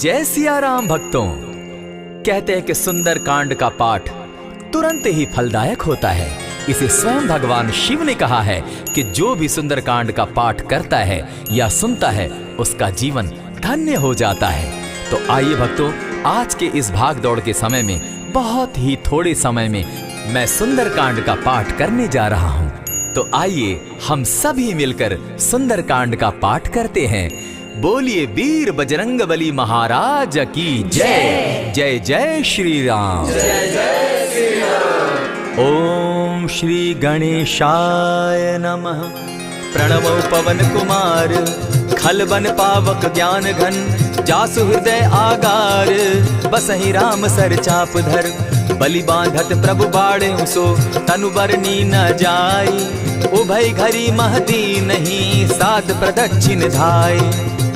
जय सिया राम भक्तों। कहते हैं कि सुंदर कांड का पाठ तुरंत ही फलदायक होता है। इसे स्वयं भगवान शिव ने कहा है कि जो भी सुंदर कांड का पाठ करता है या सुनता है उसका जीवन धन्य हो जाता है। तो आइए भक्तों, आज के इस भाग दौड़ के समय में बहुत ही थोड़े समय में मैं सुंदर कांड का पाठ करने जा रहा हूँ। तो आइए हम सभी मिलकर सुंदर कांड का पाठ करते हैं। बोलिए वीर बजरंगबली महाराज की जय। जय जय श्री राम। जय जय श्री राम। ओम श्री गणेशाय नमः। प्रणमो पवन कुमार खलबन पावक ज्ञान घन जासु हृदय आगार बसहि राम सर चाप धर बलि बांधत प्रभु बाड़े सो तनु बरनी न जाई उभय घरी महदी नहीं सात प्रदक्षिण धाय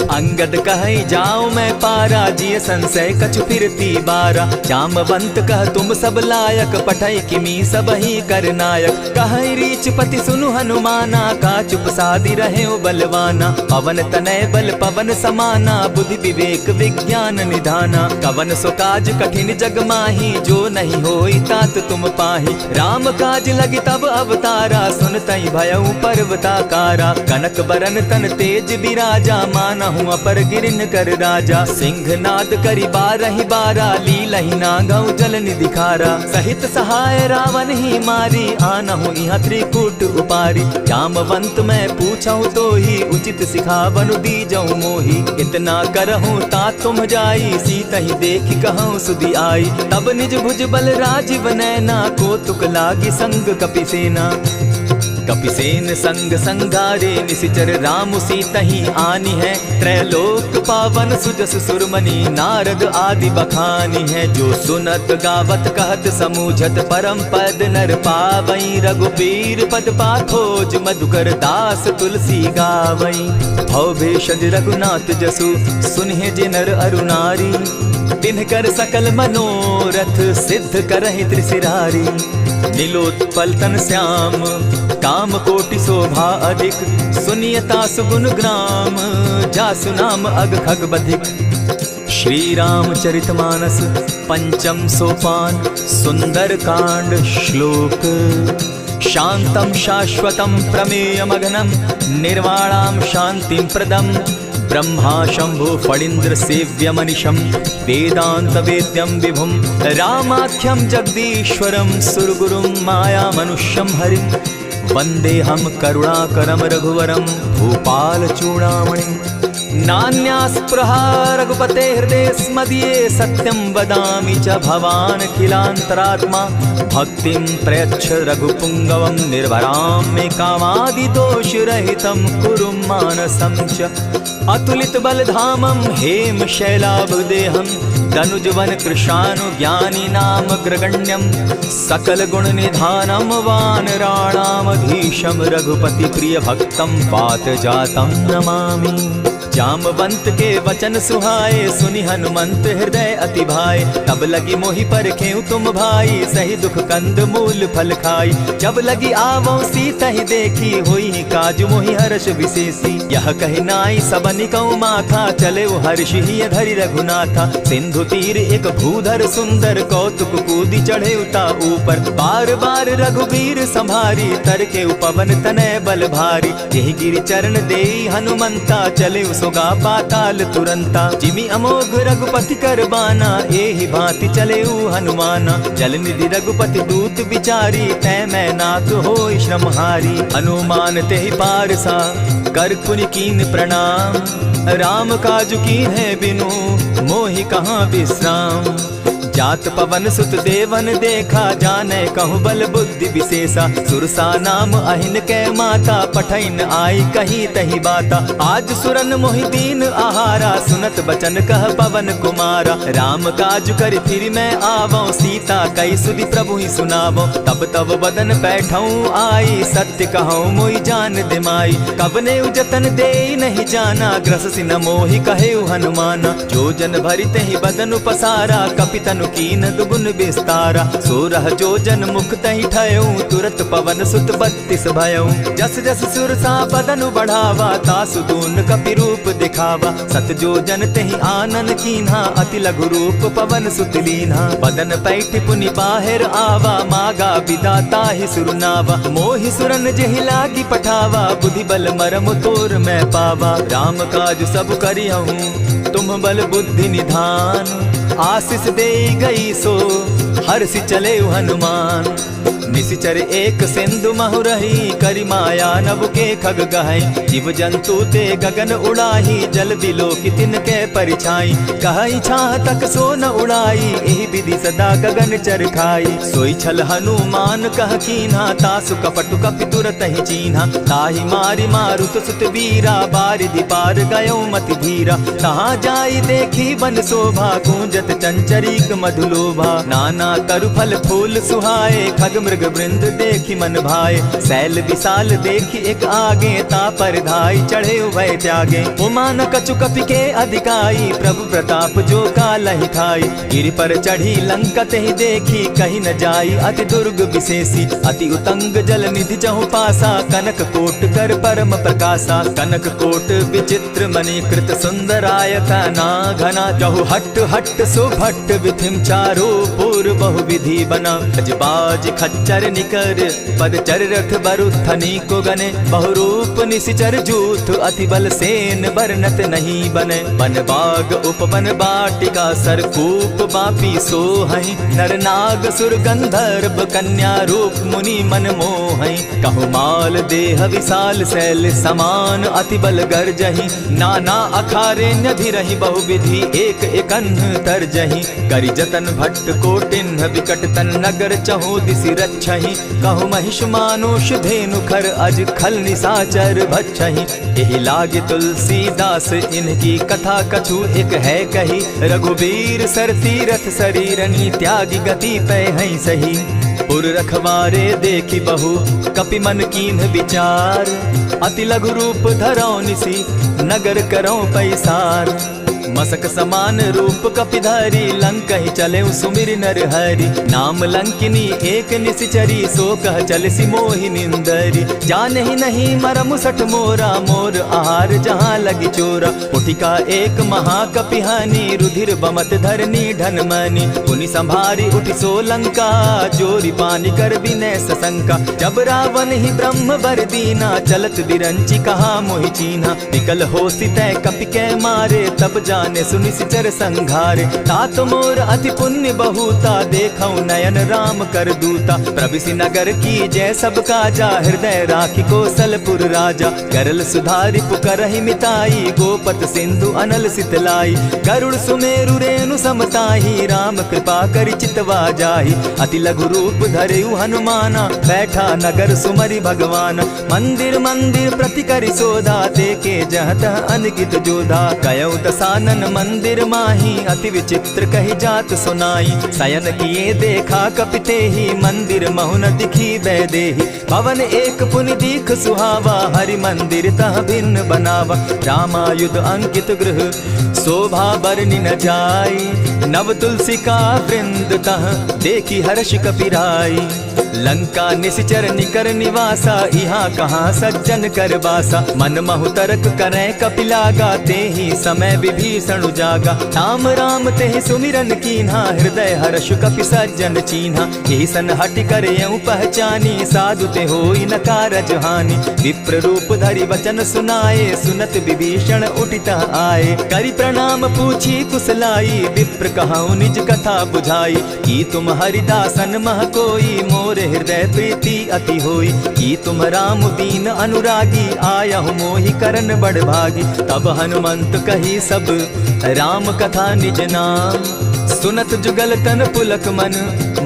अंगद कहे जाऊं मैं पारा जिय संशय कछु फिरती बारा जामवंत कह तुम सब लायक पठय किमी सब ही कर नायक कहे रीच पति सुनु हनुमाना का चुप सादी रहे बलवाना पवन तनय बल पवन समाना बुद्धि विवेक विज्ञान निधाना कवन सो काज कठिन जग माही जो नहीं होई तात तुम पाही राम काज लगी तब अवतारा सुनतई भयउ पर्वताकारा कनक बरन तन तेज बिराजा माना अपर गिरिन कर राजा सिंह नाद करी बारहि बारा लीलहि नागौ जल निधिखारा सहित सहाय रावण ही मारी आनहु इहाँ त्रिकूट उपारी जामवंत मैं पूछऊं तो ही उचित सिखावनु दीजऊं मोही इतना करहूं ता तुम जाई सीतहि देखि कहूं सुधि आई तब निज भुज बल राजीव नैना कौतुक लागी संग कपिसेना कपिसेन संग संगारे निशिचर राम सीतहि आनी है त्रैलोक पावन सुजस सुरमणि नारद आदि बखानी है जो सुनत गावत कहत समूझत परम पद नर पावई रघुबीर पद पाथोज मधुकर दास तुलसी गावई भव भेषज रघुनाथ जसु सुनहि जे नर अरुनारी तिनकर सकल मनोरथ सिद्ध करहि त्रिशिरारी नीलोत्पल तन श्याम काम कोटि शोभा अधिक सुनियता सुगुण ग्राम जासु नाम अग खग बधिक। श्री रामचरितमानस पंचम सोपान सुंदर कांड श्लोक शांतम शाश्वतम प्रमेयमघनम निर्वाणाम शांतिं प्रदम ब्रह्मा शंभु फणीन्द्र सेव्यमनिशं वेदांत वेद्यं विभुं रामाख्यं जगदीश्वरं सुरगुरुं माया मनुष्यं हरिं वंदेहम करुणाकरं रघुवरं भूपाल चूड़ामणिं नान्यास्पृहा रघुपते हृदय स्मदीये सत्यं वदामि च भवान् खिलान्तरात्मा भक्तिं प्रयच्छ रघुपुङ्गवं निर्भरां मे कामादिदोषरहितं कुरु मानसं च अतुलित बलधामं हेम शैलाभदेहं तनुजवन कृशानु ज्ञानी नाम ग्रगण्यं सकल गुण निधानं वानराणामधीशं रघुपति प्रिय भक्तं पात जातं नमामि। जामवंत के वचन सुहाए सुनि हनुमंत हृदय अति भाए तब लगी मोहि परखेउ तुम भाई सही दुख कंद मूल फल खाई जब लगी आवो सीतहि देखी होई काज मोहि हर्ष विशेषी यह कहि नाई सबनि कौ माथा चले हर्ष ही धरि रघुनाथा सिंधु तीर एक भूधर सुंदर कौतुक कूदी चढ़े उता ऊपर बार बार रघुबीर संभारी तर के पवन तनय बल भारी यही गिरि चरण देई हनुमंता चले सोगा पाताल तुरंता जिमि अमोघ रघुपति कर बाना एहि भांति चले हनुमाना जल निधि रघुपति दूत बिचारी तै मैं नाथ होई श्रमहारी हनुमान तेहि पारसा कर पुनि कीन प्रणाम राम काजु कीन है बिनु मोहि कहाँ विश्राम जात पवन सुत देवन देखा जाने कहु बल बुद्धि विशेषा सुरसा नाम अहिन कै माता पठैन आई कही तही बाता आज सुरन मोहि दीन आहारा सुनत बचन कह पवन कुमारा राम काज कर फिर मैं आवो सीता कई सुधि प्रभु ही सुनावो तब तब बदन बैठऊं आई सत्य कहूँ मोहि जान दिमाई कबने उजतन दे नहीं जाना ग्रस सिन मोहि कहे हनुमाना जो जन भरित ही बदन पसारा कपितनु कीन दुगुन विस्तारा सोरह जो जन मुख तहि ठयऊं तुरत पवन सुत 32 भयऊं जस जस सुरसा बदनु बढ़ावा तासु दून कपि रूप दिखावा। सत जो जन तेहि आनन कीन्हा, अति लघु रूप पवन सुत लीन्हा। बदन पैठ पुनि बाहिर आवा, मागा विदाता ही सुरनावा। मोहि सुरन जेहि लागी पठावा, बुद्धि बल मरम तोर मैं पावा। राम काज सब करिहूँ तुम बल बुद्धि निधान। आशीष दे गई सो हर्षि चले हनुमान। निशिचर एक सिंधु महु रही, करि माया नभ के खग गहई। जीव जंतु ते गगन उड़ाही, जल बिलो की तिनके परिछाई। कहई छाह तक सो न उड़ाई, एहि विधि सदा गगन चर खाई। सोई छल हनुमान कह कीन्हा, तासु कपटु कपि तुरत ही चीन्हा। ताहि मारि मारुत सुत वीरा, बारिधि पार गयो मति धीरा। तहाँ जाई देखी बन शोभा, गूंजत चंचरीक मधुलोभा। नाना तरु फल फूल सुहाए, खग मृग वृंद देखी मन भाए। सैल विशाल देखी एक आगे, ता पर धाई चढ़े भय त्यागे। उमान कछु कपि के अधिकाई, प्रभु प्रताप जो कालहि खाई। गिरि पर चढ़ी लंका तेहि देखी, कहीं न जाई अति दुर्ग विशेषी। अति उतंग जल निधि चहु पासा, कनक कोट कर परम प्रकाशा। कनक कोट विचित्र मणिकृत सुंदरायत ना घना। जहु हट हट सुभट विधिम चारो पूर्व बहु विधि बना। अजबाज खच्चर निकर पदचर रथ बरुथनी को गने। बहुरूप निशिचर जूथ अति बल सेन बरनत नहीं बने। बन बाग उपवन बाटिका सरकूप बापी सोहई। नर नाग सुर गंधर्व कन्या रूप मुनि मन मोहई। कहु माल देह विशाल शैल समान, अति बल गर्जही। नाना अखारे न्यधिरहि बहुविधि, एक एकन्ह तरजही। करि जतन भट्ट कोटिन्ह विकट तन नगर, चहु दिसि रक्षहि। कहु महिष मानुष धेनु खर, अज खल निसाचर भक्षहि। एहि लागे तुलसीदास इनकी कथा, कछु एक है कही। रघुबीर सर तीरथ शरीरनी, त्यागी गति पै हई सही। पुर रखवारे देखी बहु, कपि मन कीन्ह विचार। अति लघु रूप धरौ निसी, नगर करौ पैसार। मसक समान रूप कपिधारी, लंक ही चले सुमिर नर हरि। नाम लंकिनी एक निशिचरी, सो कह चल सी मोहि निंदरी। जान ही नहीं मरम सठ मोरा, मोर आहार जहाँ लगी चोरा। उठिका एक महाकपिहानी, रुधिर बमत धरनी ढन मनी। पुनि संभारी उठि सो लंका, जोरी पानी कर विनय सशंका। जब रावण ही ब्रह्म बर दीना, चलत बिरंची कहा मोहि चीन्हा। निकल हो सितै कपि के मारे, तब जाने सुनि सिचर संघारे। तात मोर अति पुण्य बहुता, देखौ नयन राम कर दूता। प्रविशि नगर की जय सब काजा, हृदय राखी कौशलपुर राजा। करल सुधारि पुकरहि मिताई, गोपत सिंधु अनल सितलाई। गरुड़ सुमेरु रेणु समताही, राम कृपा करि चितवा जाहि। अति लघु रूप धरेउ हनुमाना, बैठा नगर सुमरि भगवान। मंदिर मंदिर प्रति करि सोधा, देखे जहत अनगित जोधा। गयौ दसानन मंदिर माही, अति विचित्र कही जात सुनाई। शयन किए देखा कपिते ही, मंदिर महुन दिखी बैदेही। भवन एक पुनि दीख सुहावा, हरि मंदिर तह भिन्न बनावा। रामायुध अंकित गृह शोभा बरनि न जाई। नव तुलसी का वृंद तह देखी हर्ष कपिराई। लंका निशिचर निकर निवासा, यहाँ कहाँ सज्जन कर बासा। मन महु तरक करे कपिलागा, तेहि समय विभीषण जागा। राम राम तेहि सुमिरन कीन्हा, हृदय हर्ष कपि सज्जन चीन्हा। एहि सन हटि करे यूं पहचानी, साधु ते होई न कारज हानि। विप्र रूप धरि वचन सुनाए, सुनत विभीषण उठित आए। करि प्रणाम पूछी कुशलाई, विप्र कहऊँ निज कथा बुझाई। की तुम हरिदासन मह कोई, मोर हृदय प्रीति अति होई। की तुम राम दीन अनुरागी, आयहु मोहि करन बड़ भागी। तब हनुमंत कही सब राम कथा निज नाम। सुनत जुगल तन पुलक मन,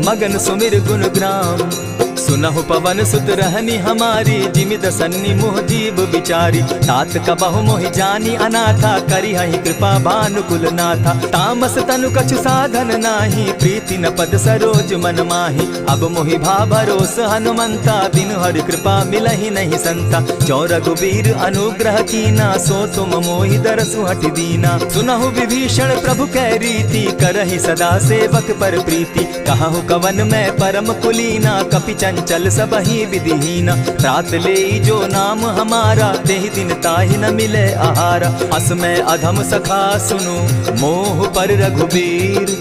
मगन सुमिर गुण ग्राम। सुनहु पवन सुत रहनी हमारी, जिमित सन्नि मुह जीव विचारी। तात कबहु मोहि जानी अनाथा, करी हहि कृपा भानुकुल नाथा। तामस तनु कछु साधन नाही, प्रीति न पद सरोज मन माही। अब मोहि भा भरोस हनुमंता, बिनु हरि कृपा मिलहि नहीं संता। जो रघुबीर अनुग्रह कीना, सो तुम मोहि दरसु हटि दीना। सुनहु विभीषण प्रभु कै रीति, करहि सदा सेवक पर प्रीति। कहु कवन मैं परम कुलीना, कपि चंचल सबहि विधिहीना। रात ले जो नाम हमारा, तेहि दिन ताहि न मिले आहारा। अस में अधम सखा सुनु, मोह पर रघुबीर।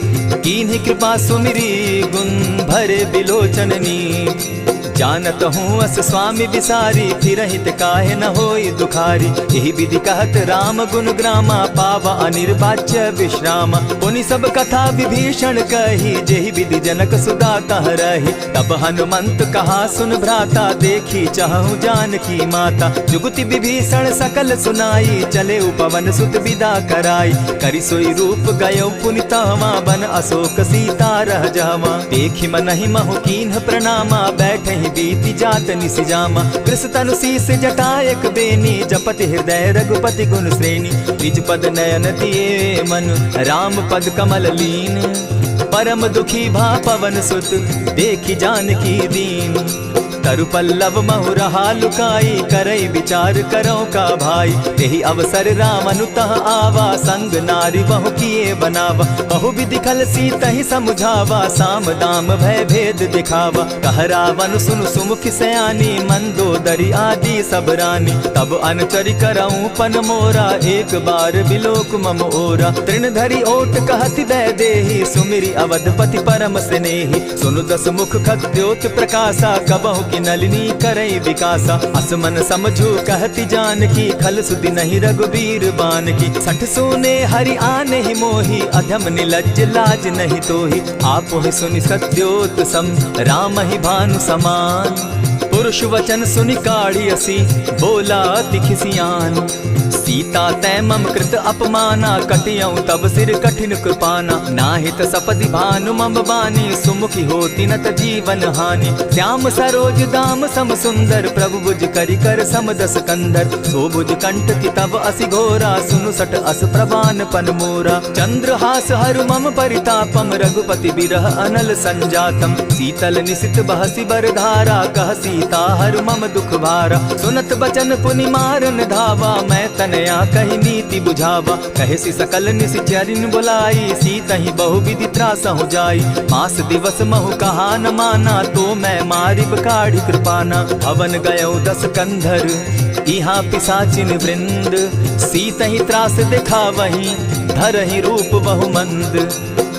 कीन्ही कृपा सुमिरी, गुण भरे बिलोचन नीर। जानत हूँ अस स्वामी बिसारी, फिर हित काहे न होई दुखारी। यही विधि कहत राम गुण ग्रामा, पावा अनिर्वाच्य विश्रामा। पुनि सब कथा विभीषण कही, जेहि विधि जनक सुदा कह रही। तब हनुमंत कहा सुन भ्राता, देखी चाहूँ जानकी माता। जुगति विभीषण सकल सुनाई, चले उपवन सुत विदा कराई। करि सोई रूप गयो पुनि तहवा, बन अशोक सीता रह जावा। देखी मनहि महु कीन्ह प्रणामा, बैठहि बीति जात निसिजामा। कृष तनु शीस जटायक बेनी, जपति हृदय रघुपति गुण श्रेणी। निज पद नयन दिए मन, राम पद कमल लीन। परम दुखी भा पवन सुत, देखी जानकी दीन। तरु पल्लव महु रहा लुकाई, करई विचार करो का भाई। यही अवसर राम अनुतः आवा, संग नारी बहु किए बनावा। बहु विधि खल सीतहि समुझावा, साम दाम भय भेद दिखावा। कह रावण सुनु सुमुख सयानी, मंदोदरी आदि सब रानी। तब अनुचरि करऊं पन मोरा, एक बार बिलोक मम ओरा। तृण धरि ओट कहति दय देहि, सुमिरि अवधपति परम स्नेही। सुनु दस मुख खद्योत प्रकाशा, कबहु की नलिनी करई विकासा। असमन समझू कहती जानकी, खल सुधि नहीं रघुबीर बान की। सठ सोने हरि आने ही मोही, अधम निलज्ज लाज नहीं तोही। आप ही सुनि सत्योत सम, राम ही भानु समान। पुरुष वचन सुनि काढ़ियसी, बोला अति खिसियान। सीता तै मम कृत अपमाना, कटियऊं तब सिर कठिन कृपाना। नाहित सपदि भानु मम बानी, सुमुखी होती नत जीवन हानि। श्याम सरोज दाम सम सुंदर, प्रभु भुज करि कर सम दस कंधर। सो भुज कंठ की तब असि घोरा, सुनु सट अस प्रवान पन मोरा। चंद्रहास हरु मम परितापम, रघुपति बिरह अनल संजातम। शीतल निशित बहसी बर धारा, कह सीता हरु मम दुख भारा। सुनत बचन पुनि मारन धावा, मैं तनया कही नीति बुझावा। कहे सी सकल निशिचरिन बुलाई, सीतहि बहु विधि त्रासहु जाई। मास दिवस महु कहा न माना, तो मैं मारिब काढ़ी कृपाना। भवन गयो दस कंधर, इहाँ पिशाचिन वृंद। सीतहि त्रास दिखावहि, धरहि रूप बहु मंद।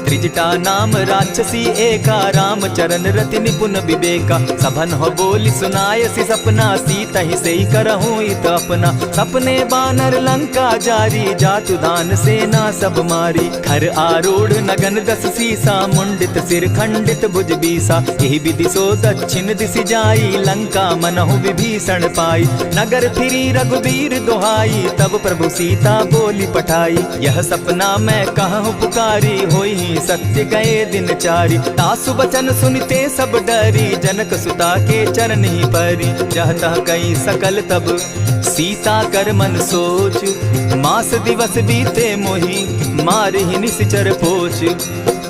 त्रिजटा नाम राक्षसी एका, राम चरण रति निपुण विवेका। सभन हो बोली सुनायसी सपना, सीतहि सेई करहूँ इत अपना। सपने बानर लंका जारी, जातु दान सेना सब मारी। खर आरूढ़ नगन दस सीसा, मुंडित सिर खंडित भुज बीसा। यही विधि सो दक्षिण दिशि जाई, लंका मनहु विभीषण पाई। नगर फिरी रघुबीर दुहाई, तब प्रभु सीता बोली पठाई। यह सपना मैं कहूँ पुकारी, होई सत्य गए दिन चारी। तासु बचन सुनते सब डरी, जनक सुता के चरण ही परी। जहता कई सकल तब सीता कर मन सोच, मास दिवस बीते मोही, मारि ही निशिचर पोच।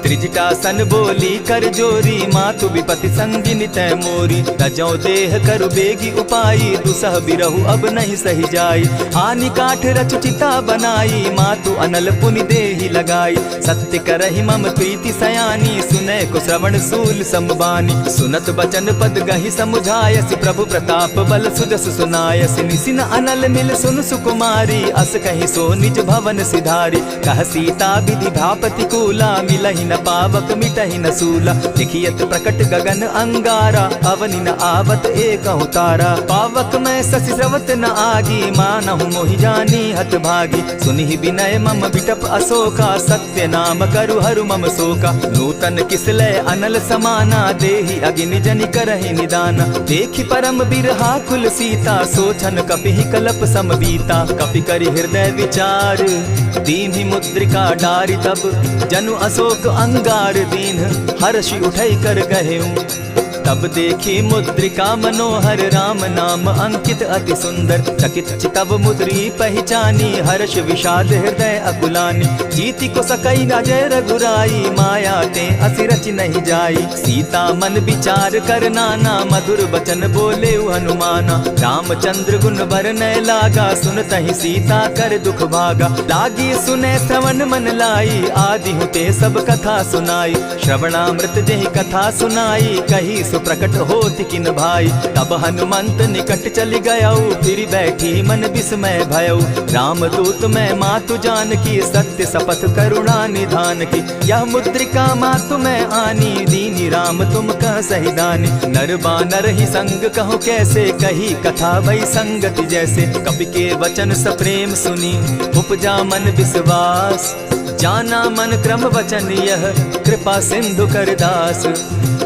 त्रिजटा सन बोली कर जोरी, मातु विपति संगिनी तै मोरी। तजौ देह करु बेगी उपाई, दुसह बिरहु अब नहीं सही जाई। आनि काठ रच चिता बनाई, मातु अनल पुनि देहि लगाई। सत्य करहि मम प्रीति सयानी, सुनै को श्रवण सूल समबानी। सुनत बचन पद गहि समुझायसि, प्रभु प्रताप बल सुजस सुनायसि। निसिन अनल मिल सुन सुकुमारी, अस कहि सो निज भवन सिधारी। कह सीता विधि भापति कूला, मिलहि न पावक मिटहि न सूला। लिखियत प्रकट गगन अंगारा, अवनि न आवत एकहु तारा। पावक मैं शशि स्रवत न आगी, मानहु मोहि जानी हत भागी। सुनिहि विनय मम बिटप अशोका, सत्य नाम करु हरु मम शोका। नूतन किसलय अनल समाना, देहि अगिनि जनि करहि निदाना। देखि परम बिरहा कुल सीता, सोचन कपिहि कलप सम बीता। कपि करि हृदय विचार, दीन्हि मुद्रिका डारि। तब जनु अशोक अंगार दीन, हर्षि उठई कर गहेऊं। तब देखी मुद्रिका मनोहर, राम नाम अंकित अति सुंदर। चकित चितव मुद्री पहचानी, हर्ष विषाद हृदय अकुलानी। जीति को सकई अजय रघुराई, माया ते असि रच नहीं जाई। सीता मन विचार कर नाना, मधुर बचन बोले हनुमाना। रामचंद्र गुण बरनय लागा, सुनतहि सीता कर दुख भागा। लागी सुने श्रवण मन लाई, आदि हुते सब कथा सुनाई। श्रवणामृत जेहि कथा सुनाई, कही प्रकट होत किन भाई। तब हनुमंत निकट चली गयऊ, फिर बैठी मन विस्मय भयऊ। रामदूत मैं मातु जानकी, सत्य शपथ करुणा निधान की। यह मुद्रिका मातु मैं आनी, दीनी राम तुम कह सही दानी। नर बानर ही संग कहो कैसे, कही कथा भई संगति जैसे। कपि के वचन सप्रेम सुनी, उपजा मन विश्वास। जाना मन क्रम वचन यह, कृपा सिंधु कर दास।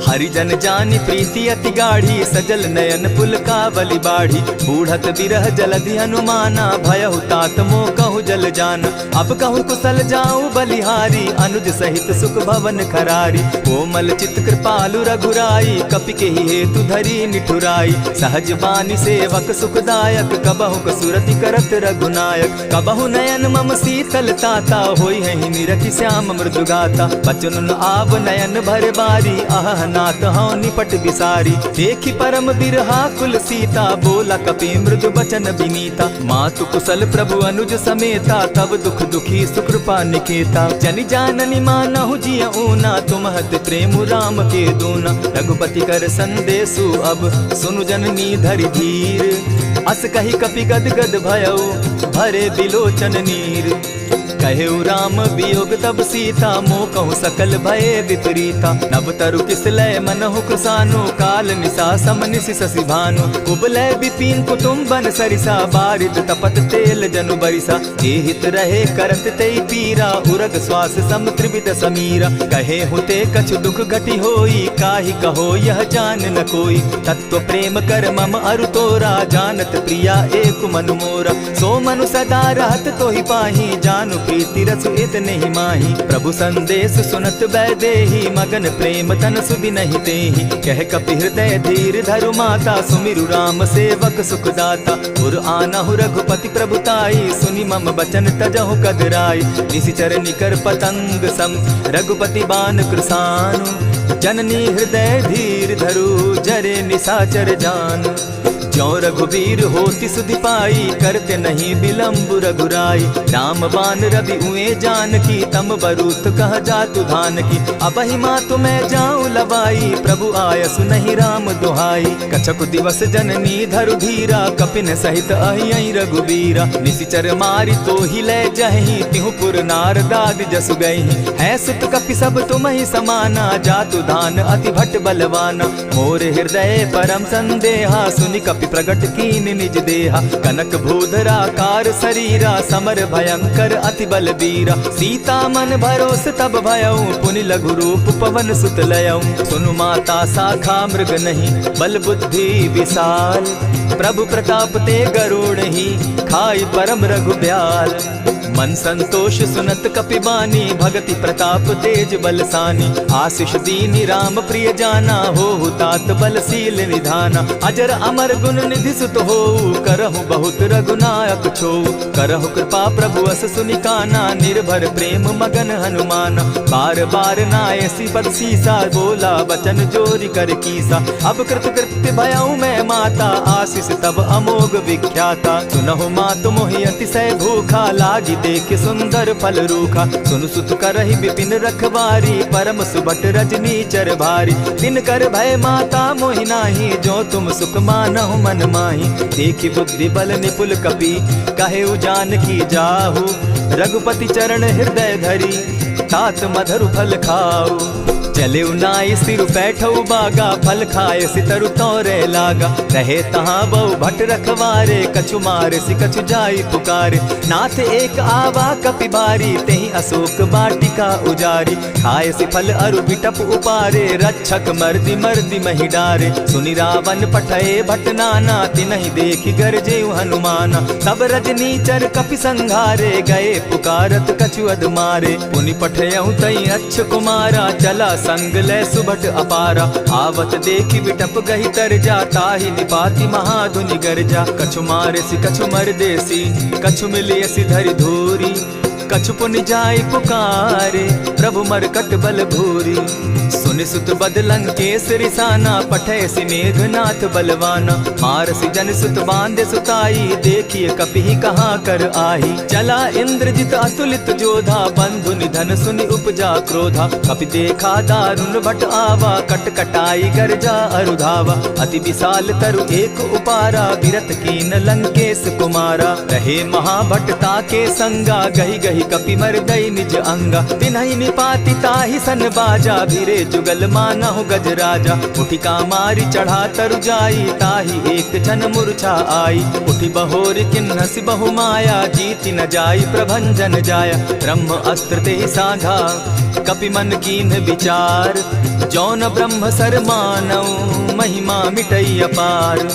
हरिजन जानी प्रीति अति गाढ़ी, सजल नयन पुलकावली बाढ़ी। बूढ़त बिरह जलधि हनुमाना, भयहु तात मोह कहु जल जाना। अब कहु कुशल जाऊं बलिहारी, अनुज सहित सुख भवन खरारी। कोमल चित कृपालु रघुराई, कपि के ही हेतु धरी निठुराई। सहज बानी सेवक सुखदायक, कबहु कसुरति करत रघुनायक। कबहु नयन मम शीतल ताता, होई है निरखि श्याम मृदु गाता। बचन आव नयन भर बारी, आह नाथ हूँ निपट बिसारी। देखी परम बिरहा कुल सीता, बोला कपि मृदु बचन विनीता। मातु कुशल प्रभु अनुज समेता, तब दुख दुखी सुकृपा निकेता। जनि जाननी मानहु जिय ऊना, तुम हत प्रेम राम के दूना। रघुपति कर संदेशु अब, सुनु जननी धरि धीर। अस कही कपि गद गद भयऊ, भरे बिलोचन नीर। कहेउ राम वियोग तब सीता, मोह कहूँ सकल भये विपरीता। नव तरु किसलय मनहु कृसानु, काल निशा समनिशि शशि भानु। कुबलय विपिन कुटुम्बन सरिसा, बारिद तपत तेल जनु बरिसा। जे हित रहे करत तेई पीरा, उरग श्वास सम त्रिविध समीरा। कहे हुते कछु दुख घटी होई, काहि कहो यह जान न कोई। तत्व प्रेम कर मम अरु तोरा, जानत प्रिया एक मनु मोरा। सो मनु सदा रहत तोहि पाही, जानु प्रीति रसु इतने ही माही। प्रभु संदेश सुनत बैदेही, मगन प्रेम तन सुधि नहीं तेहि। कह कपि हृदय धीर धरु माता, सुमिरु राम सेवक सुखदाता। उर आनहु रघुपति प्रभुताई, सुनि मम बचन तजहु कदराई। निशिचर निकर पतंग सम, रघुपति बान कृसानु। जननी हृदय धीर धरु, जरे निशाचर जान। ज्यों रघुवीर होति सुधि पाई, करते नहीं विलम्ब रघुराई। राम बान रवि उए जानकी, तम बरूत कह जातु धान की। अबहि मातु मैं जाऊं लवाई, प्रभु आयसु नहीं राम दुहाई। कछक दिवस जननी धरु धीरा, कपिन सहित अहियहि रघुबीरा। निशिचर मारि तो ही ले जहि, तिहु पुर नार दाद जसु गई। है सुत कपि सब तुम ही समाना, जातु धान अति भट बलवाना। मोर हृदय परम संदेहा, सुनि कपि प्रगट कीन निज देहा। कनक भूधराकार शरीरा, समर भयंकर अति बलबीरा। सीता मन भरोस तब भयऊ, पुनि लघु रूप पवन सुत लयऊ। सुनु माता शाखा मृग नहीं, बल बुद्धि विशाल। प्रभु प्रताप ते गरुड़ ही, खाई परम रघु ब्याल। मन संतोष सुनत कपि बानी, भगति प्रताप तेज बलसानी। आशीष दीनी राम प्रिय जाना, हो तात बलशील निधाना। अजर अमर गुण निधि सुत हो, करहु बहुत रघुनायक छो। करहु कृपा प्रभु अस सुनि काना, निर्भर प्रेम मगन हनुमाना। बार बार नायसी पद सीसा, बोला बचन जोरी कर कीसा। अब कृत कृत्य भयऊ मैं माता, आशीष तब अमोघ विख्याता। सुनहु मातु मोहि अतिशय भूखा, लागी देख सुंदर फल रूखा। सुनु सुत करहि विपिन रखवारी, परम सुबट रजनी चर भारी। दिन कर भय माता मोहि नाही, जो तुम सुख मानहु मन माही। देखी बुद्धि बल निपुल कपि, कहे जानकी जाहु। रघुपति चरण हृदय धरी, तात मधुर फल खाऊ। चले नाई सिर बैठऊ बागा, फल खाए सितरु तोरे लागा। रहे तहाँ बहु भट रखवारे, कछु मारे सि कछु जाई पुकारे। नाथ एक आवा कपि बारी, तेहि अशोक वाटिका उजारी। खाए सि फल अरु बिटप उपारे, रक्षक मर्दि मर्दि महि डारे। सुनि रावण पठये भट नाना, तिनहि देखि गरजेउ हनुमाना। सब रजनीचर कपि संघारे, गए पुकारत कछु अध मारे। पुनि पठयउ तई अच्छ कुमारा, चला संग ले सुबट अपारा। आवत देखी बिटप गही तर जा, ताहि निपाति महाधुनि गर्जा। कछु मारे सि कछु मर देसी, कछु मिलिय सि धरि धूरी। कछु पुनि जाय पुकारे, प्रभु मरकट बल भूरी। सुनि सुत बद लंकेश रिसाना, पठै सि मेघनाथ बलवाना। मारसि जन सुत बांधे सुताई, देखिए कपि कहाँ कर आही। चला इंद्रजित अतुलित जोधा, बंधु निधन सुनि उपजा क्रोधा। कपि देखा दारुण भट आवा, कट कटाई गर्जा अरुधावा। अति विशाल तरु एक उपारा, विरत कीन लंकेश कुमारा। रहे महाभट ताके संगा, गही गही कपि मरदई निज अंगा। तिन्हि निपाति ताहि सन बाजा, भिरे जुगल मानहु गजराजा। उठिका मारी चढ़ा तरु जाई, ताहि एक जन मूर्छा आई। उठि बहोर किन्हसि बहु माया, जीति न जाई प्रभंजन जाया। ब्रह्म अस्त्र तेहि साधा, कपि मन कीन्ह विचार। जौन ब्रह्म सर मानौ, महिमा मिटई अपार।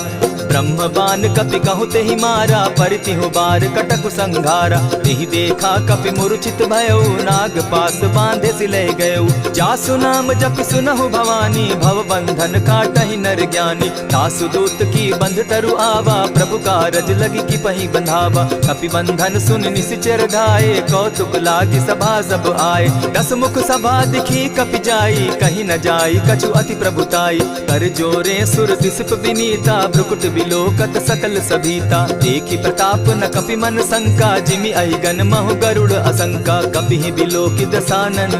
ब्रह्म बान कपि कहु तेहि मारा, परितिहु बार कटक संघारा। तेहि देखा कपि मूर्छित भयउ, नाग पास बांधे सिलै गयउ। जासु नाम जपि सुनहु भवानी, भव बंधन काटहि नर ज्ञानी। तासु दूत की बंध तरु आवा, प्रभु कारज लगी कि पहि बंधावा। कपि बंधन सुन निसिचर धाये, कौतुक लागी सभा सब आए। दस मुख सभा दिखी कपि जाई, कहीं न जाई कछु अति प्रभुताई। कर जोरे सुर दिसप विनीता, भ्रुकुट बिलोकत सकल सभीता। देखी प्रताप न कपि मन शंका, जिमि अहिगन महु गरुड़ असंका। कपि बिलोकि दसानन,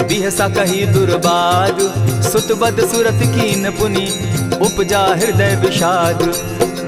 बिहसा कही दुर्बाद। सुत बद सुरत कीन पुनि, उपजा हृदय विषाद।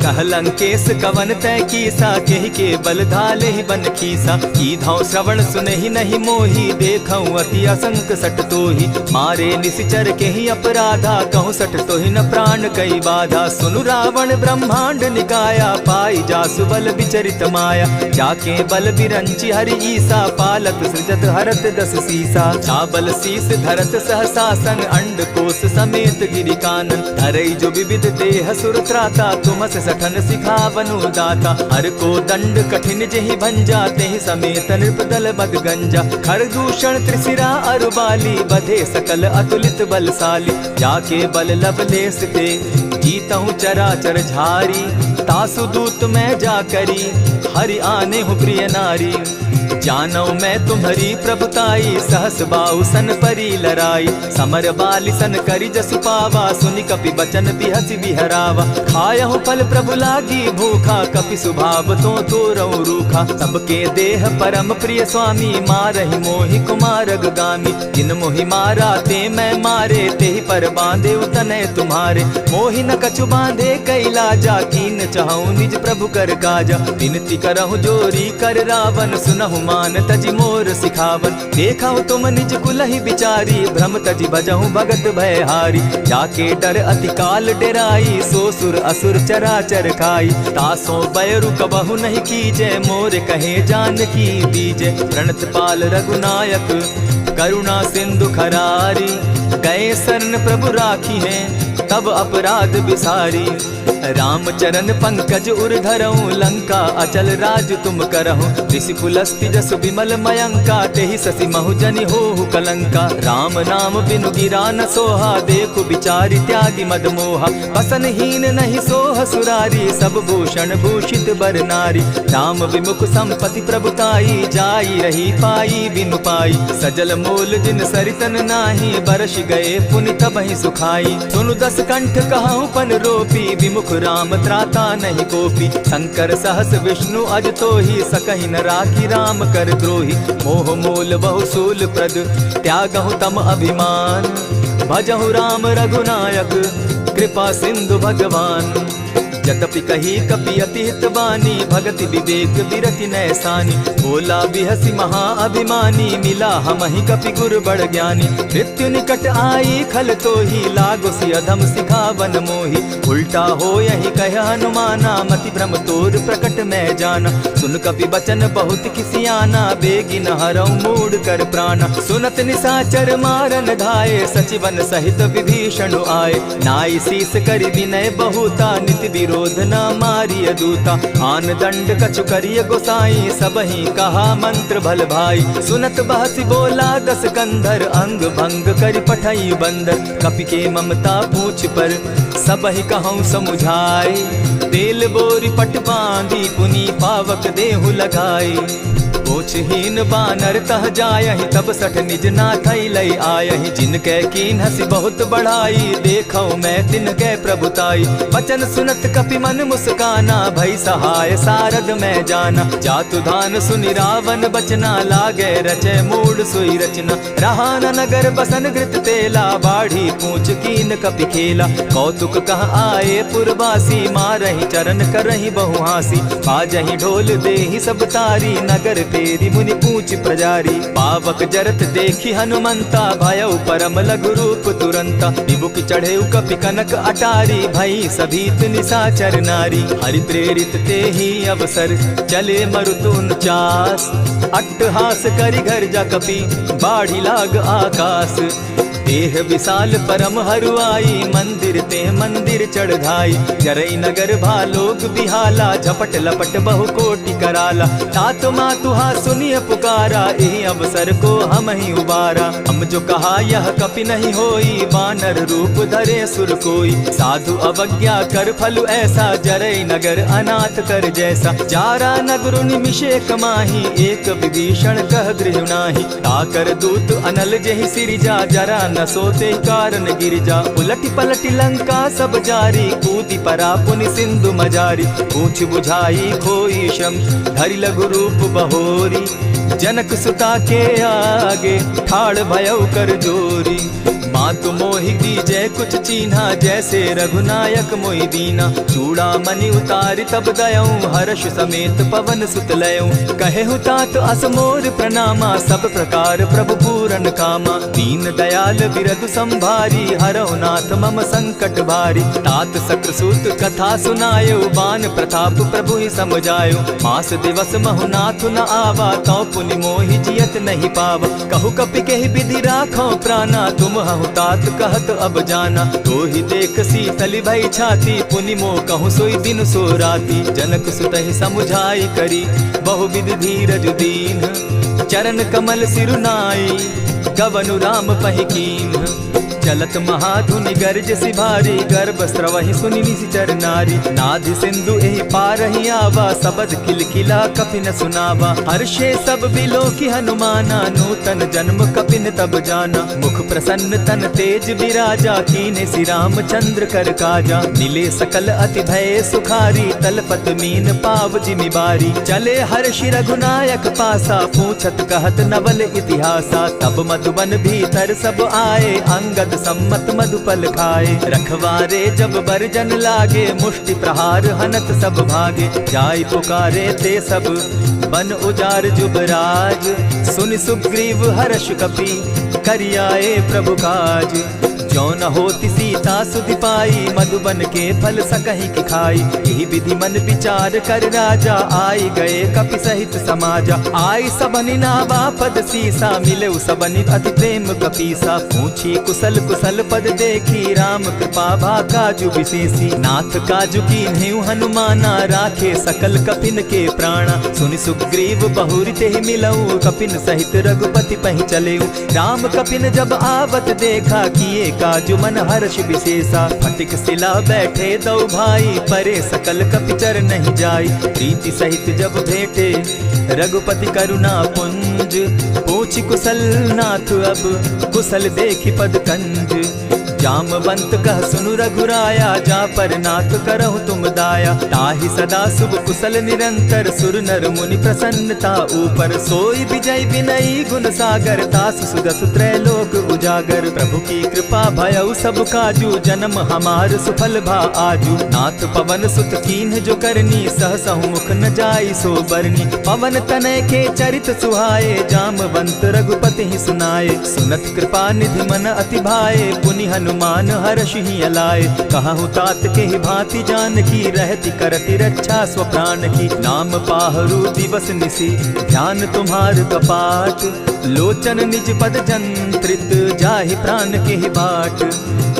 कह लंकेश कवन तै कीसा, केहि के बल धाले ही बन खीसा। कीधौ श्रवण सुनहि नहीं मोही, देखऊं अति असंक सट तोही। मारे निसिचर केहि अपराधा, कहूँ सट तोहि न प्राण कई बाधा। सुनु रावण ब्रह्मांड निकाया, पाई जासु बल विचरित माया। जाके बल बिरंची हरि ईसा, पालत सृजत हरत दस सीसा। चाबल शीस धरत सहसासन, अंड कोश समेत गिरि कानन। धरई जो विविध देह सुर त्राता, तुमस सठन सिखावनु दाता। हर को दंड कठिन जेहि भंजा, तेहि समेत नृपदल बग गंजा। खर दूषण त्रिशिरा अरुबाली, बधे सकल अतुलित बलशाली। जाके बल लवलेस ते, जीतहु चराचर झारी। तासु दूत मैं जा करी, हरि आने हूँ प्रिय नारी। जानौ मैं तुम्हारी प्रभुताई, सहस बाहु सन परी लराई। समर बाली सन करि जसु पावा, सुनि कपि बचन बिहसि बिहरावा। खायहु फल प्रभु लागी भूखा, कपि सुभाव तो तोरऊ रूखा। सबके देह परम प्रिय स्वामी, मारहि मोहि कुमारग गामी। जिन मोहि मारा ते मैं मारे, तेहि पर बांधे उतने तुम्हारे। मोहि न कछु बांधे कैलाजा, कीन चाहूं निज प्रभु कर काजा। विनती करहु जोरी कर रावण, सुनहु मान तजि मोर सिखावन। देखा तुम निज कुलहि बिचारी, भ्रम तजि भजहु भगत भयहारी। जाके डर अति काल डेराई, सो सुर असुर चराचर खाई। तासो बैरु कबहु नहीं कीजे, मोर कहे जानकी दीजे। प्रणत पाल रघुनायक, करुणा सिंधु खरारी। गए शरण प्रभु राखी हैं, तब अपराध बिसारी। राम चरण पंकज उर धरऊं, लंका अचल राज तुम करहूं। ऋषि पुलस्ति जस विमल मयंका, तेहि ससि महु जनि होहु कलंका। राम नाम बिनु गिरा न सोहा, देखु बिचारी त्यागी मद मोहा। बसन हीन नहीं सोह सुरारी, सब भूषण भूषित बर नारी। राम विमुख संपति प्रभुताई, जाई रही पाई बिनु पाई। सजल मोल जिन सरितन नाही, बरस गए पुनि तबहि सुखाई। सुनु दस कंठ कहूँ पन रोपी, विमुख राम त्राता नहीं कोपी। शंकर सहस विष्णु अज तो ही, सकहि न राखी राम कर द्रोही। मोह मोल बहु सूल प्रद, त्यागहु तम अभिमान। भजहु राम रघुनायक, कृपा सिंधु भगवान। जतपि कही कपि अति हित बानी, भगति विवेक विरति नैसानी। बोला बिहसि महा अभिमानी, मिला हमहि कपि गुर बड़ ज्ञानी। मृत्यु निकट आई खल तो ही, लागो सि अधम सिखावन मोही। उल्टा हो यही कह हनुमाना, मति भ्रम तोर प्रकट मैं जाना। सुन कपि बचन बहुत किसियाना, बेगी न हरऊं मूढ़ कर प्राणा। सुनत निसाचर मारन धाये, सचिवन सहित विभीषण आए। नाई शीस करि विनय बहुता, नित विरोध न मारिय दूता। आन दंड कछु करिय गोसाई, सबहि कहा मंत्र भल भाई। सुनत बहसि बोला दस कंधर, अंग भंग करि पठई बंदर। कपि के ममता पूछ पर, सबहि कहूँ समुझाई। तेल बोरी पट बांधी, पुनि पावक देहु लगाई। पूछहीन बानर तह जायहि, तब सठ निज नाथ लई आयहि। जिनके कीन हसी बहुत बढ़ाई, देखौ मैं तिनके प्रभुताई। वचन सुनत कपि मन मुस्काना, भई सहाय सारद मैं जाना। जातु धान सुनि रावण बचना, लागे रचे मूड सोई रचना। रहा न नगर बसन घृत तेला, बाढ़ी पूछ कीन कपि खेला। कौतुक कह आए पुरवासी, मारहि चरण करहि बहु हासी। बाजहि ढोल देहि सब तारी, नगर फेरी मुनि पूछ प्रजारी। पावक जरत देखी हनुमंता, भयउ परम लघु रूप तुरंता। विमुख चढ़े कपि कनक अटारी, भई सभीत निशाचर नारी। हरि प्रेरित ते ही अवसर, चले मरुतु 49। अट्टहास करि घर जा कपि, बाढ़ी लाग आकाश। देह विशाल परम हरुआई, मंदिर ते मंदिर चढ़ाई। जरई नगर भालोग बिहाला, झपट लपट बहु कोटि कराला। तात मातुहा सुनिय पुकारा, यही अवसर को हम ही उबारा। हम जो कहा यह कपि नहीं होई, वानर रूप धरे सुर कोई। साधु अवज्ञा कर फल ऐसा, जरई नगर अनाथ कर जैसा। जारा नगर निमिषे कमाही, एक विभीषण कह गृह नाही। ताकर दूत अनल जहि सिरिजा, जरा न सोते कारण गिरिजा। उलटी पलटी लंका सब जारी, कूदी परा पुनि सिंधु मजारी। पूछ बुझाई खोई श्रम, धरि लघु रूप बहोरी। जनक सुता के आगे, ठाड़ भयउ कर जोरी। मातु मोहि दीजे कुछ चीन्हा, जैसे रघुनायक मोहि दीना। चूड़ा मणि उतारि तब दयऊं, हर्ष समेत पवन सुत लयऊं। कहे तात अस मोर प्रणामा, सब प्रकार प्रभु पूरन कामा। दीन दयाल बिरदु संभारी, हरौ नाथ मम संकट भारी। तात सक्रसूत कथा सुनायो, बान प्रताप प्रभु ही समझायो। मास दिवस महु नाथ न आवा, तौ पुनि मोहि जियत नहीं पावा। कहु कपि केहि विधि राखो प्राणा, तुम हहु तात कहत अब जाना। तो ही देख शीतल भई छाती, पुनि मो कहूँ सोई दिन सो राती। जनक सुतहि समुझाई करी, बहु विधि धीरज दीन। चरण कमल सिरुनाई, गवनु राम पहि कीन। चलत महाधुनि गर्ज सिभारी, गर्भ स्रवहि सुनि निशिचर नारी। नाधि सिंधु एहि पारहि आवा, सबद खिलखिला कपि न सुनावा। हर्षे सब बिलो की हनुमाना, नूतन जन्म कपिन तब जाना। मुख प्रसन्न तन तेज विराजा, कीने श्री रामचंद्र कर काजा। मिले सकल अति भय सुखारी, तलपत मीन पाव जिमि बारी। चले हर्षि रघुनायक पासा, पूछत कहत नवल इतिहासा। तब मधुबन भीतर सब आए, अंगद सम्मत मधुपल खाए। रखवारे जब बरजन लागे, मुष्टि प्रहार हनत सब भागे। जाय पुकारे ते सब, बन उजार जुबराज। सुनि सुग्रीव हर्ष कपि, करियाए प्रभु काज। जो न होती सीता सुधि पाई, मधुबन के फल सकहि की खाई। यही विधि मन विचार कर राजा, आई गए कपि सहित समाजा। आई सबनि नावा पद सीसा, मिले सबनि अति प्रेम कपीसा। पूछी कुशल कुशल पद देखी, राम कृपा भा काजु विशेषी। नाथ काजु कीन्हेउ हनुमाना, राखे सकल कपिन के प्राणा। सुनि सुग्रीव बहुरि तेहि मिलऊ, कपिन सहित रघुपति पहि चलेऊ। राम कपिन जब आवत देखा, किए काजु मन हर्ष विशेषा। फटिक सिला बैठे दो भाई, परे सकल कपिचर नहीं जाई। प्रीति सहित जब भेटे, रघुपति करुणा पुंज। पूछि कुशल नाथ अब, कुशल देखि पद कंज। जामवंत कह सुनु रघुराया, जा पर नाथ करहु तुम दाया। ताहि सदा शुभ कुशल निरंतर, सुर नर मुनि प्रसन्नता ऊपर। सोई विजय विनयी गुण सागर, तास सुदस त्रैलोक उजागर। प्रभु की कृपा भयउ सब काजू, जन्म हमार सुफल भा आजू। नाथ पवन सुत कीन्ह जो करनी, सहसहु मुख न जाई सो बरनी। पवन तनय के चरित सुहाए, जामवंत रघुपति ही सुनाए। सुनत कृपा निधि मन अति भाए, पुनि हनुमान हर्ष ही अलाए। कहूँ तात के ही भांति जान की, रहती करती रक्षा स्व प्राण की। नाम पाहरु दिवस निसी, ध्यान तुम्हार कपाट। लोचन निज पद जंत्रित, जाहि प्राण के ही बाट।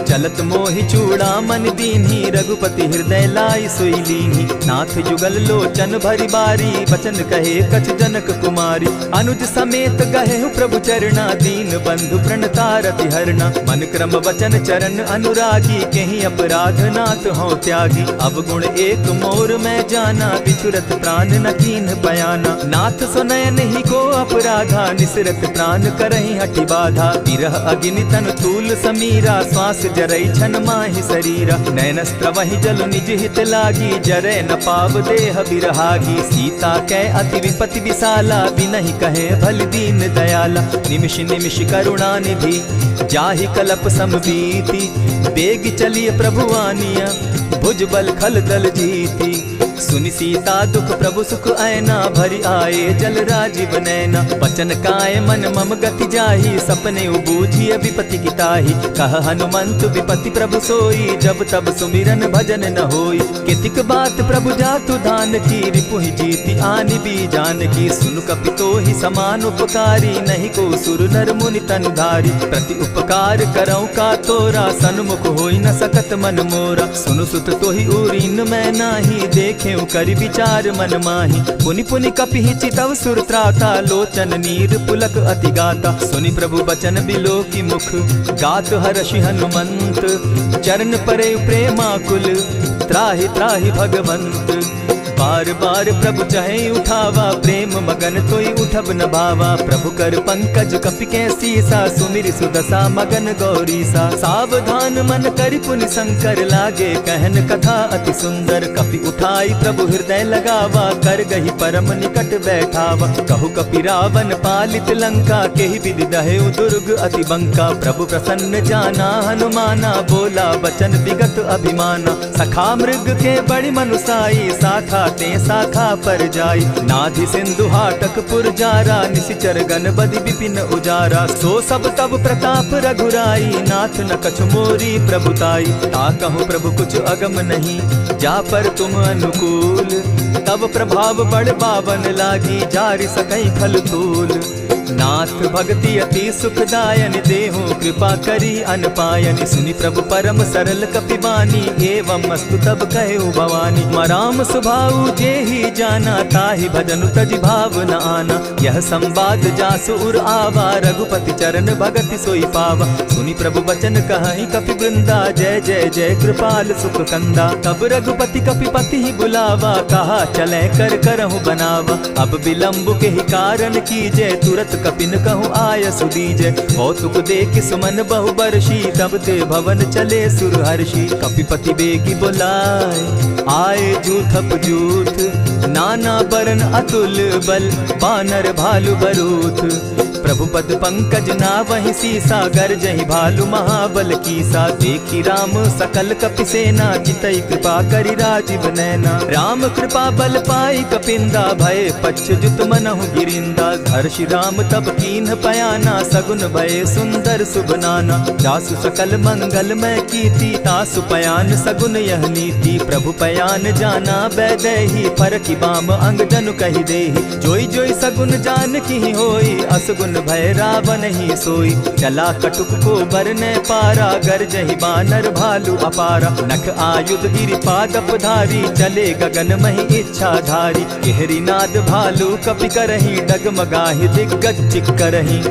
चलत मोहि चूड़ामणि दीन्ही, रघुपति हृदय लाई सोई लीन्ही। नाथ जुगल लोचन भरि बारी, बचन कहे कछ जनक कुमारी। अनुज समेत गहेहु प्रभु चरणा, दीन बंधु प्रणतारति हरना। मन क्रम वचन चरण अनुरागी, कहीं अपराध नाथ हो त्यागी। अब गुण एक मोर में जाना, बिछुरत प्राण न कीन बयाना। नाथ सो नयन ही को अपराधा, निसरत प्राण करहि हठि बाधा। विरह अग्नि तन तूल समीरा, श्वास जरई छन माहि शरीरा। नयनस्त्र वही जल निज हित लागी, जरे न पाव देह बिरहागी। सीता कै अति विपति विशाला, बिनहि कहे भल दीन दयाला। निमिष निमिष करुणा निधि, जाहि कलप समबीति। बेग चलिए प्रभु आनिया, भुज बल खल दल जीती। सुनि सीता दुख प्रभु सुख ऐना, भरि आए जल राजीव नैना। बचन काय मन मम गति जाहि, सपने बूझिय विपति किताहि। कह हनुमंत विपति प्रभु सोई, जब तब सुमिरन भजन न होई। कितिक बात प्रभु जातु धान की, रिपुहि जीति आनि भी जानकी। सुनु कपितोहि समान उपकारी, नहीं को सुर नर मुनि तनुधारी। प्रति उपकार करऊँ का तोरा, सन्मुख होई न सकत मन मोरा। सुनु सुत तोहि उरीन मैं नाही, देखे करि विचार मन माही। पुनि पुनि कपिहि चितव सुर त्राता, लोचन नीर पुलक अति गाता। सुनि प्रभु बचन बिलो की मुख, गात हर्षि हनुमंत। चरण परे प्रेमाकुल, त्राहि त्राहि भगवंत। बार बार प्रभु चहे उठावा, प्रेम मगन तोई उठब न भावा। प्रभु कर पंकज कपि के सीसा, सुमिर सुदशा मगन गौरीसा। सावधान मन करि पुनि शंकर, लागे कहन कथा अति सुंदर। कपि उठाई प्रभु हृदय लगावा, कर गही परम निकट बैठावा। कहु कपि रावण पालित लंका, केहि विधि दहेउ दुर्ग अति बंका। प्रभु प्रसन्न जाना हनुमाना, बोला वचन विगत अभिमाना। सखा मृग के बड़ी मनुसाई, साखा ते शाखा पर जाई। नाधि सिंधु हाटक पुर जारा, निशिचर गण बदि विपिन उजारा। सो सब तब प्रताप रघुराई, नाथ न कछु मोरी प्रभुताई। ता कहूँ प्रभु कुछ अगम नहीं, जा पर तुम अनुकूल। तब प्रभाव बड़ बावन लागी, जारि सकई खल तूल। नाथ भक्ति अति सुखदायन, देहु कृपा करी अनपायनि। सुनि प्रभु परम सरल कपिबानी, एवं मस्तु तब कहु भवानी। मराम सुभाऊ जेहि जाना, ताहि भजनु तजि भाव न आना। यह संवाद जासु उर आवा, रघुपति चरण भगति सोई पावा। सुनि प्रभु बचन कहि कपि वृंदा, जय जय जय कृपाल सुख कंदा। तब रघुपति कपिपति ही बुलावा, कहा चले कर करहु बनावा। अब विलंब के ही कारण कीजय, तुरत कपिन कहूँ आय सुदीजय। कौतुक देख सुमन बहु बरसी, तब ते भवन चले सुरहर्षि। कपिपति बेगी बुलाए, आए जूथप जूथ। नाना बरन अतुल बल, बानर भालु बरूथ। प्रभु पद पंकज नावहि सीसा, गरजहि भालु महाबल कीसा। देखी राम सकल कपि सेना, जितई कृपा करि राजीव नैना। राम कृपा बल पाई कपिंदा, भय पच्युत मनहु गिरिंदा। हर्षि राम तब कीन्ह पयाना, सगुन भय सुंदर शुभ नाना। जासु सकल मंगल मैं कीर्ति, तासु पयान सगुन यह नीति। प्रभु पयान जाना बैदेही, फरकि बाम अंग जनु कहि देहि। जोई जोई सगुन जान की होई, असगुन भय रावण ही सोई। चला कटुक को बरने पारा, गरजहि बानर भालु अपारा। नख आयुध गिरि पादप धारी, चले गगन महि इच्छा धारी। केहरी नाद भालु कपि करहि, डगमगाहि दिग्गज चिक्करहि।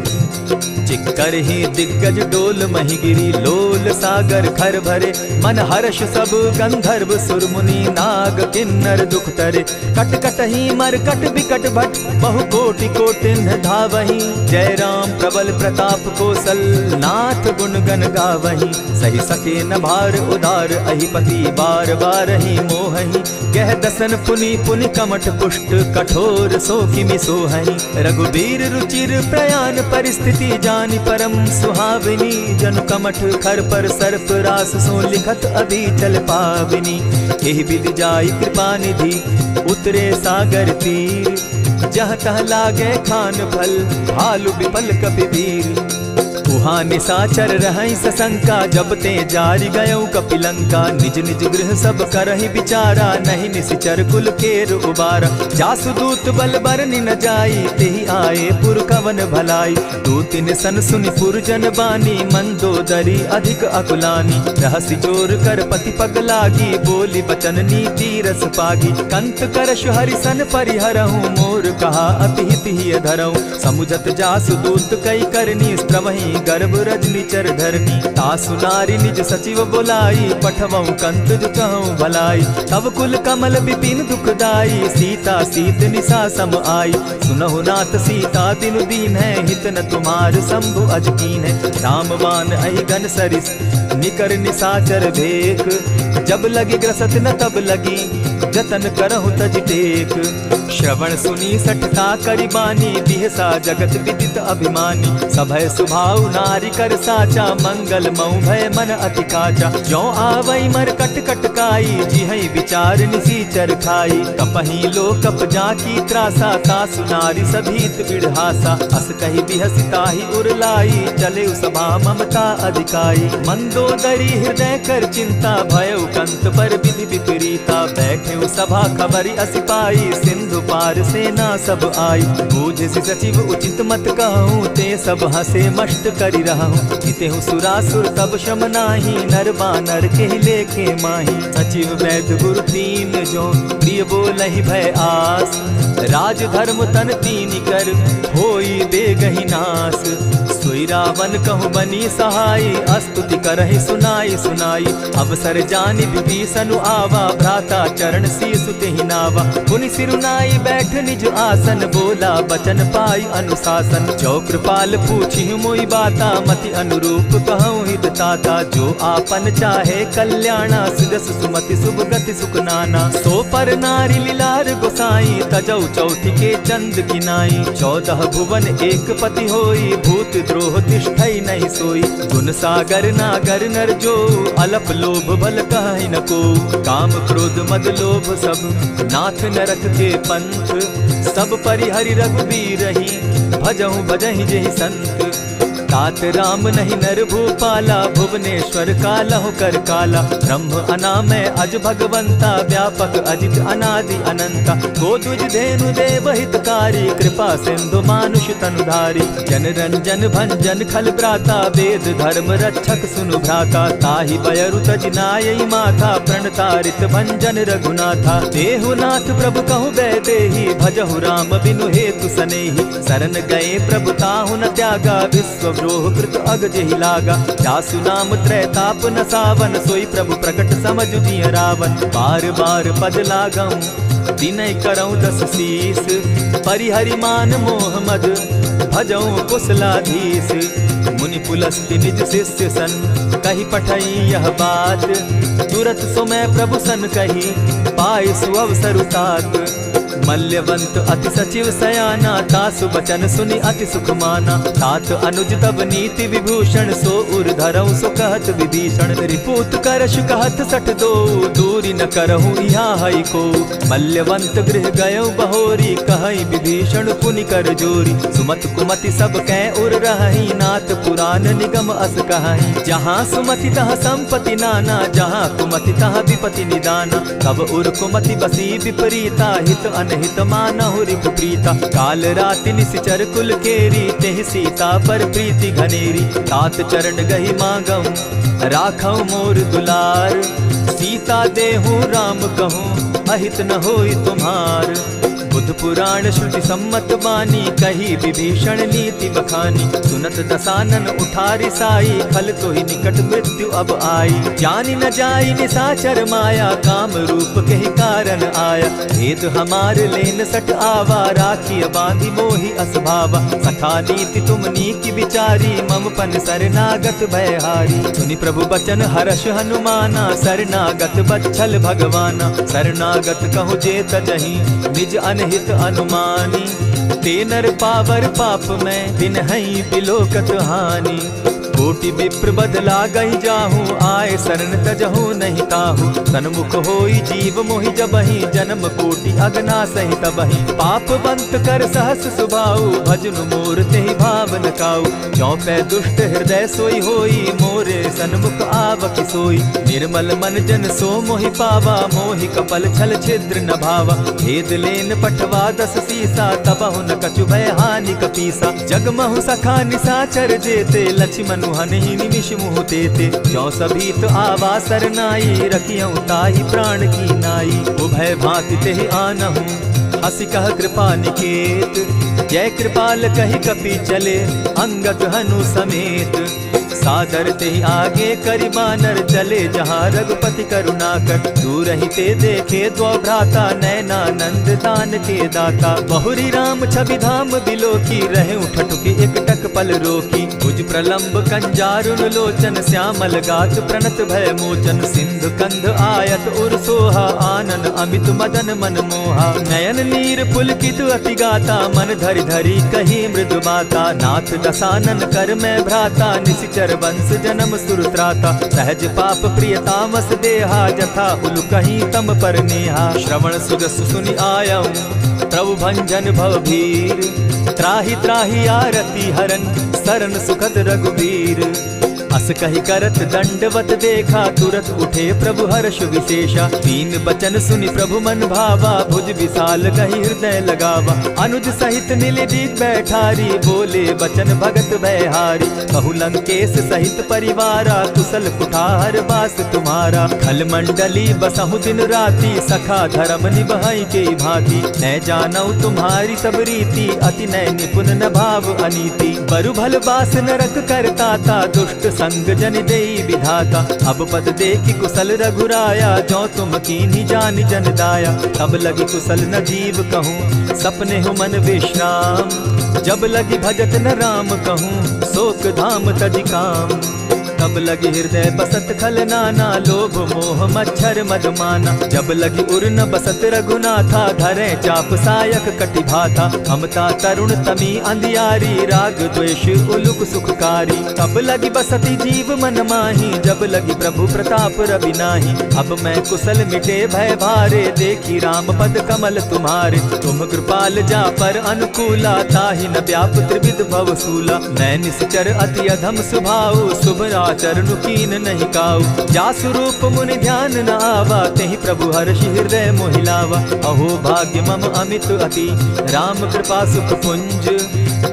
चिक्करहि दिग्गज डोल महि गिरी, लोल सागर खर भरे। मन हर्ष सब गंधर्व सुर मुनि, नाग किन्नर दुख तरे। कट कटहि मरकट बिकट भट, बहु कोटि कोटिन्ह धावहि। जय राम प्रबल प्रताप कौशल, नाथ गुण गण गावहि। सही सके न भार उदार, अहिपति बार बार ही मोहहि। कह दसन पुनि पुनि कमठ पुष्ट, कठोर सो किमि सोहहि। रघुबीर रुचिर प्रयाण परिस्थिति, जानि परम सुहाविनी। जनु कमठ खर पर सर्प रास, सो लिखत अभी चल पाविनी। एहि विधि जाई कृपा निधि, उतरे सागर तीर। जहाँ तह लागे खान फल, भालु विफल कपिवीर। उहाँ निशाचर रहै सशंका, जब ते जारि गयौ कपिलंका। निज निज गृह सब करहि विचारा, नहीं निशिचर कुल केर उबारा। जासु दूत बल बरनि न जाई, तेहि आए पुर कवन भलाई। दूतिन सन सुनि पुरजन बानी, मंदोदरी अधिक अकुलानी। रहसि जोर कर पति पग लागी, बोली बचन नीति रस पागी। कंत करश हरि सन परिहरहु, मोर कहा अति हित सिहिय धरऊ। समुझत जासु दूत कई करनी, स्त्रवही गर्भ रजनी चर धरनी। तासु नारी निज सचिव बोलाई, पठवऊ कंत जो कहूँ भलाई। तब कुल कमल विपिन दुखदाई, सीता सीत निशा सम आई। सुनहु नाथ सीता बिनु दीन है, हित न तुम्हार शंभु अजकीन है। रामबान अहिगन सरिस निकर निशाचर भेक, जब लगी ग्रसत न तब लगी जतन करहु तज टेक। श्रवण सुनी सठता करिबानी, बिहसा जगत विदित अभिमानी। सभय सुभाव नारी कर साचा, मंगल मऊ भय मन अति काचा। जो आवई मर कट कट काई, जिहई विचार निसीचर खाई। कपही लो कप जाकी त्रासा, तासु नारी सभीत बिढ़ासा। अस कही बिहसिता ही उरलाई, चले सभा ममता अधिकाई। मंदोदरी हृदय कर चिंता, भयउ कंत पर विधि विपरीता। बैठे सभा खबरी असिपाई, सिंधु पार सेना सब आई। बूझ सचिव उचित मत कहूँ, ते सब हंसे मष्ट करि रहूँ। जितेहु सुरासुर तब श्रम नाही, नर बानर के लेके माही। सचिव वैद्य गुरु तीन जो, प्रिय बोलहि भय आस। राज धर्म तन तीन कर, होई बेगहि नास। सोई रावण कहु बनी सहाय, स्तुति करहि सुनाई सुनाई। अवसर जानि विभीषण आवा, भ्राता चरण शीसु तेहि नावा। पुनि सिरुनाई बैठ निज आसन, बोला बचन पाई अनुशासन। जो कृपाल पूछि मोई बाता, मति अनुरूप कहूँ हित ताता। जो आपन चाहे कल्याणा, सुजस सुमति शुभ गति सुख नाना। सो पर नारी लीलार गोसाई, तजौ चौथि के चंद किनाई। 14 भुवन एक पति होई, भूत द्रोह तिष्ठई नहीं सोई। गुण सागर नागर नर जो, अलप लोभ बल कहि न को। काम क्रोध मद लोभ सब, नाथ नरक के पंथ। सब परिहरि रघुबीर रही, भजहु भजहि जेहि संत। तात राम नहीं नर भूपाला, भुवनेश्वर कालहु कर काला। ब्रह्म अनामय अज भगवंता, व्यापक अजित अनादि अनंता। गोदुज धेनु देव हितकारी, कृपा सिंधु मानुष तनुधारी। जन रंजन भंजन खल भ्राता, वेद धर्म रक्षक सुनु भ्राता। ताहि बयरु तज नायई माथा, प्रणतारित भंजन रघुनाथा। देहुनाथ प्रभु कहु बैदेही, भजहु राम बिनु हेतु सनेही। शरण गए प्रभु ताहु न त्यागा, विश्व द्रोह कृत अग जेहि लागा। जासु नाम त्रैताप न सावन, सोई प्रभु प्रकट समझ जिय रावण। बार बार पद लागऊं, विनय करऊं 10 शीस। परिहरि मान मोह मद, भजऊं कुशलाधीश। मुनि पुलस्ति निज शिष्य सन, कही पठई यह बात। तुरत सो मैं प्रभु सन कही, पाई सुअवसर तात। मल्यवंत अति सचिव सयाना, तासु बचन सुनि अति सुख माना। तात अनुज तब नीति विभूषण, सो उर धरऊं सो कहत विभीषण। रिपुत करश कहत सठ दो, दूरी न करहूँ यहाँ हई को। मल्यवंत गृह गयो बहोरी, कहई विभीषण पुनि कर जोरी। सुमत कुमति सब कै उर रही, नाथ पुराण निगम अस कहई। जहाँ सुमति तहाँ संपत्ति नाना, जहाँ कुमति तहाँ विपति निदाना। तब उर कुमति बसी विपरीता, हित अनहित मानहु रिपु प्रीता। काल राति निशिचर कुल केरी, तेहि सीता पर प्रीति घनेरी। तात चरण गहि मांगऊं, राखऊं मोर दुलार। सीता देहूं राम कहूं, अहित न होई तुम्हार। बुद्ध पुराण श्रुति सम्मत बानी, कही विभीषण नीति बखानी। सुनत दसानन उठारी साई, खल तो ही निकट मृत्यु अब आई। जानी न जाई निशाचर माया, काम रूप के ही कारण आया। भेद हमार लेन सट आवा, राखी बांधी मोहि असभावा। सखा नीति तुम नीति विचारी, मम पन शरणागत भयहारी। सुनि प्रभु बचन हर्ष हनुमाना, शरणागत बच्छल भगवाना। शरणागत कहु जे तजहि, निज अनहित अनुमानी। ते नर पावर पाप में, तिन्हई बिलोकत हानि। कोटि विप्र बदला गहि जाहूँ, आए शरण तजहु नहीं ताहू। सन्मुख होई जीव मोहि जबहि, जन्म कोटि अगना सहि तबहि। पाप बंत कर सहस सुभाऊ, भजनु मोर तेहि भाव न काऊ। चौपै दुष्ट हृदय सोई होई, मोरे सन्मुख आवक सोई। निर्मल मन जन सो मोहि पावा, मोहि कपल छल छिद्र न भावा। भेद लेन पठवा 10 सीसा, तबहु न कछु भय हानि कपीसा। जगमहु सखा निशाचर जेते, लक्ष्मण हनहि निमिष मुह तेते। जो सभीत आवा सरनाई, रखियऊं ताहि प्राण की नाई। उभय भांति तेहि आनहूं, हसि कह कृपा निकेत। जय कृपाल कही कपि चले अंगद हनु समेत। सादर ते आगे करि बानर चले जहाँ रघुपति करुणा कर। दूर ही ते देखे द्वौ भ्राता नैनानंद दान के दाता। बहुरी राम छवि धाम बिलो की रहे ठठुकी एक टक पल रोकी। भुज प्रलंब कंजारुन लोचन श्यामल गात प्रणत भय मोचन। सिंधु कंध आयत उर सोहा आनन अमित मदन मन मोहा। नयन नीर पुलकित अति गाता मन धरि धरि कही मृदु बाता। नाथ दसानन कर मैं भ्राता निशिचर वंश जन्म सुरत्राता। सहज पाप प्रिय तामस देहा जथा उलु कहीं तम पर नेहा। श्रवण सुजस सुनि आयऊं प्रभु भंजन भव भीर। त्राहि त्राहि आरती हरन सरन सुखद रघुबीर। अस कही करत दंडवत देखा तुरत उठे प्रभु हर्ष विशेषा। दीन बचन सुनि प्रभु मन भावा भुज विशाल कही हृदय लगावा। अनुज सहित नीलदीप बैठारी बोले बचन भगत भयहारी। कहु लंकेश सहित परिवारा कुशल कुठार बास तुम्हारा। खल मंडली बसहु दिन राति सखा धर्म निभाई के भांति। न जानौ तुम्हारी सब रीति अति नय निपुण न भाव अनीति। बरु भल बास नरक करताता दुष्ट संग जन देई विधाता। अब पद देखी कुशल रघुराया जो तुम कीन्ही जान जन दाया। तब लगी कुशल न जीव कहूँ सपने हो मन विश्राम। जब लगी भजत न राम कहूँ शोक धाम तज काम। तब लगी हृदय बसत खल नाना लोभ मोह मच्छर मदमाना। जब लगी उर न बसत रघुनाथा धरे चाप सायक कटि भाता। ममता तरुण तमी अंधियारी राग द्वेष उलुक सुखकारी। तब लगी बसती जीव मन माही जब लगी प्रभु प्रताप रवि नाही। अब मैं कुशल मिटे भय भारे देखी राम पद कमल तुम्हारे। तुम कृपाल जा पर अनुकूला ताहि न व्याप त्रिविध भव सूला। मैं निश्चर अति अधम स्वभाव शुभ चरणु कीन नहीं काऊ। जासु रूप मुनि ध्यान न आवा तेहि प्रभु हर्षि हृदय मोहिलावा। अहो भाग्य मम अमित अति राम कृपा सुख पुंज।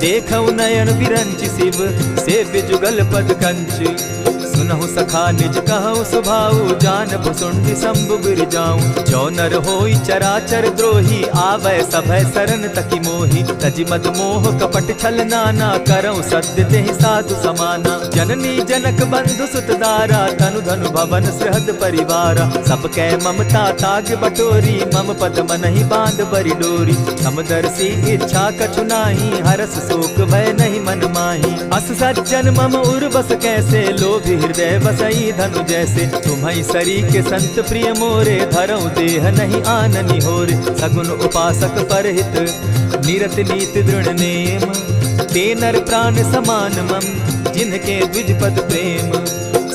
देखऊ नयन विरंच शिव सेव्य जुगल पद कंच। सुनहु सखा निज कहु सुभाऊ जान भुसुंडि शंभु गिर जाऊं। जो नर होई चराचर द्रोही आवै सभय सरन तकी मोही। तजि मद मोह कपट छल नाना करऊं सत्य तेहि साधु समाना। जननी जनक बंधु सुत दारा तनु धनु भवन सृहद परिवारा। सब कै ममता ताग बटोरी मम पद मनहि बांध बरि डोरी। समदर्शी इच्छा कछु नाही हरस शोक भय नहीं मन माही। अस सज्जन मम उर बस कैसे लोभी हृदय बसई धनु जैसे। तुम्हारी सरी के संत प्रिय मोरे धरऊ देह नहीं आननि होरे। सगुन उपासक परहित निरत नीत दृढ़ नेम। ते नर प्राण समान मम जिनके द्विज पद प्रेम।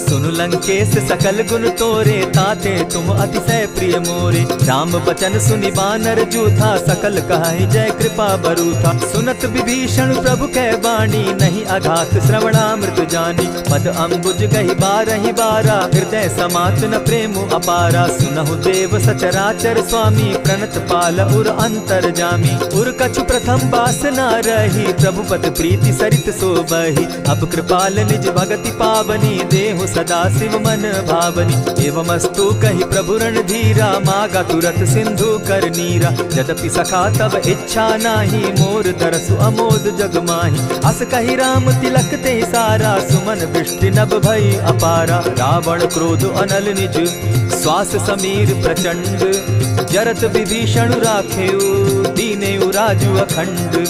सुनु लंकेश सकल गुण तोरे ताते तुम अतिशय प्रिय मोरे। राम बचन सुनि बानर जूथा सकल कहाई जय कृपा बरूथा। सुनत विभीषण प्रभु कै बाणी नहीं अघात श्रवणामृत जानी। पद अम्बुज गहि बारहि बारा हृदय समात न प्रेम अपारा। सुनहु देव सचराचर स्वामी प्रणत पाल उर अंतर जामी। उर कछु प्रथम बासना रही प्रभु पद प्रीति सरित सोबहि। अब कृपाल निज भगति पावनी देहु सदा शिव मन भावनी। एवमस्तु कही प्रभु रणधीरा मागा तुरत सिंधु कर नीरा। यद्यपि सखा तब इच्छा नाही मोर दरसु अमोद जग माही। अस कही राम तिलक ते सारा सुमन दृष्टि नभ भई अपारा। रावण क्रोध अनल निज श्वास समीर प्रचंड। जरत विभीषण राखेउ दीनेउ राजु अखंड।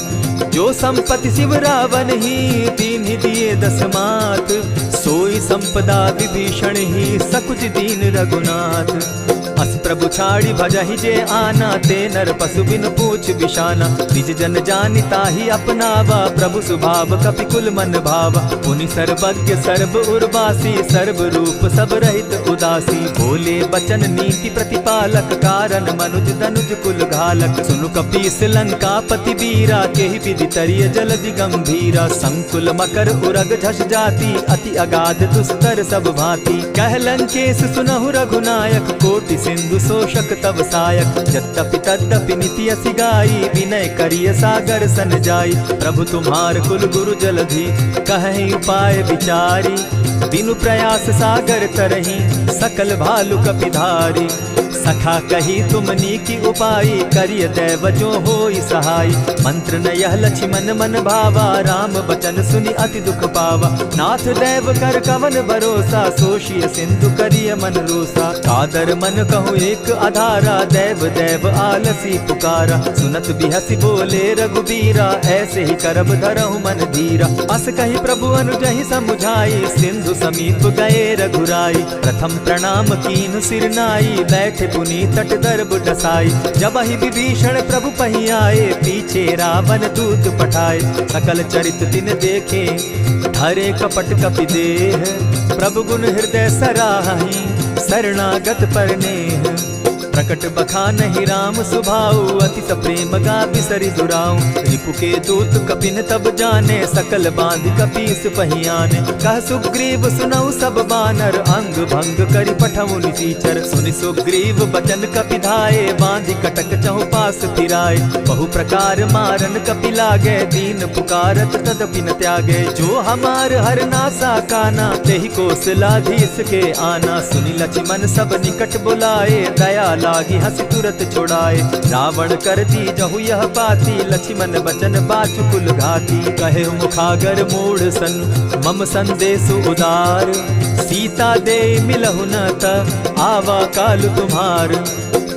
जो संपत्ति शिव रावण ही दीन्हि दिए दस मात। सोई संपदा विभीषण ही सकुच दीन रघुनाथ। अस प्रभु छाड़ी भजहि जे आना ते नर पशु बिन पूछ बिशाना। निज जन जानिता ही अपनावा प्रभु स्वभाव कपि कुल मन भावा। पुनि सर्वज्ञ सर्व उर्वासी सर्व रूप सब रहित उदासी। बोले बचन नीति प्रतिपालक कारण मनुज धनुज कुल घालक। सुनु कपीस लंका पति बीरा केहि विधि तरिय जलधि गंभीरा। संकुल मकर उरग झस जाति अति अगाध दुस्तर सब भांति। कह लंकेश सुनहु रघुनायक कोटि सिंधु शोषक तब सायक। यद्यपि तद्यपि नीति असि गाई विनय करिय सागर सन जाई। प्रभु तुम्हार कुल गुरु जलधि कहि उपाय विचारी। बिनु प्रयास सागर तरही सकल भालु कपिधारी। सखा कही तुमनी की उपाई, करिय दैव जो होई सहाय। मंत्र न यह लक्ष्मण मन भावा, राम बचन सुनि अति दुख पावा। नाथ दैव कर कवन भरोसा, सोशिय सिंधु करिय मन रोसा। कादर मन कहूँ एक आधारा, दैव दैव आलसी पुकारा। सुनत बिहसी बोले रघुबीरा, ऐसे ही करब धरहु मन धीरा। अस कही प्रभु अनुजहि समुझाई, सिंधु समीप गए रघुराई। प्रथम प्रणाम कीन सिर नाई, बैठे पुनि तट दर्ब डसाई। जब ही विभीषण प्रभु पही आए, पीछे रावण दूत पठाए। सकल चरित दिन देखे, धरे कपट कपि देह। प्रभु गुण हृदय सराहि, शरणागत पर नेह। प्रकट बखानहि राम सुभाऊ, अति सप्रेम गा बिसरि दुराऊ। रिपु के दूत कपिन तब जाने, सकल बांध कपीस पहियाने। कह सुग्रीव सुनऊ सब बानर, अंग भंग करि पठऊ निसीचर। सुनि सुग्रीव बचन कपि धाये, बांधि कटक चहु पास फिराए। बहु प्रकार मारन कपि लागे, दीन पुकारत तदपि न त्यागे। जो हमार हर नासा काना, तेहि कौशलाधीश के आना। सुनि लक्ष्मण सब निकट बुलाए, दया लागी हंसी तुरत छुड़ाए। रावण कर दी जहु यह बाती, लक्ष्मण बचन बाचुकुल घाती। कहे मुखागर मूढ़ सन, मम संदेश उदार। सीता दे मिलहु न त, आवा काल तुम्हार।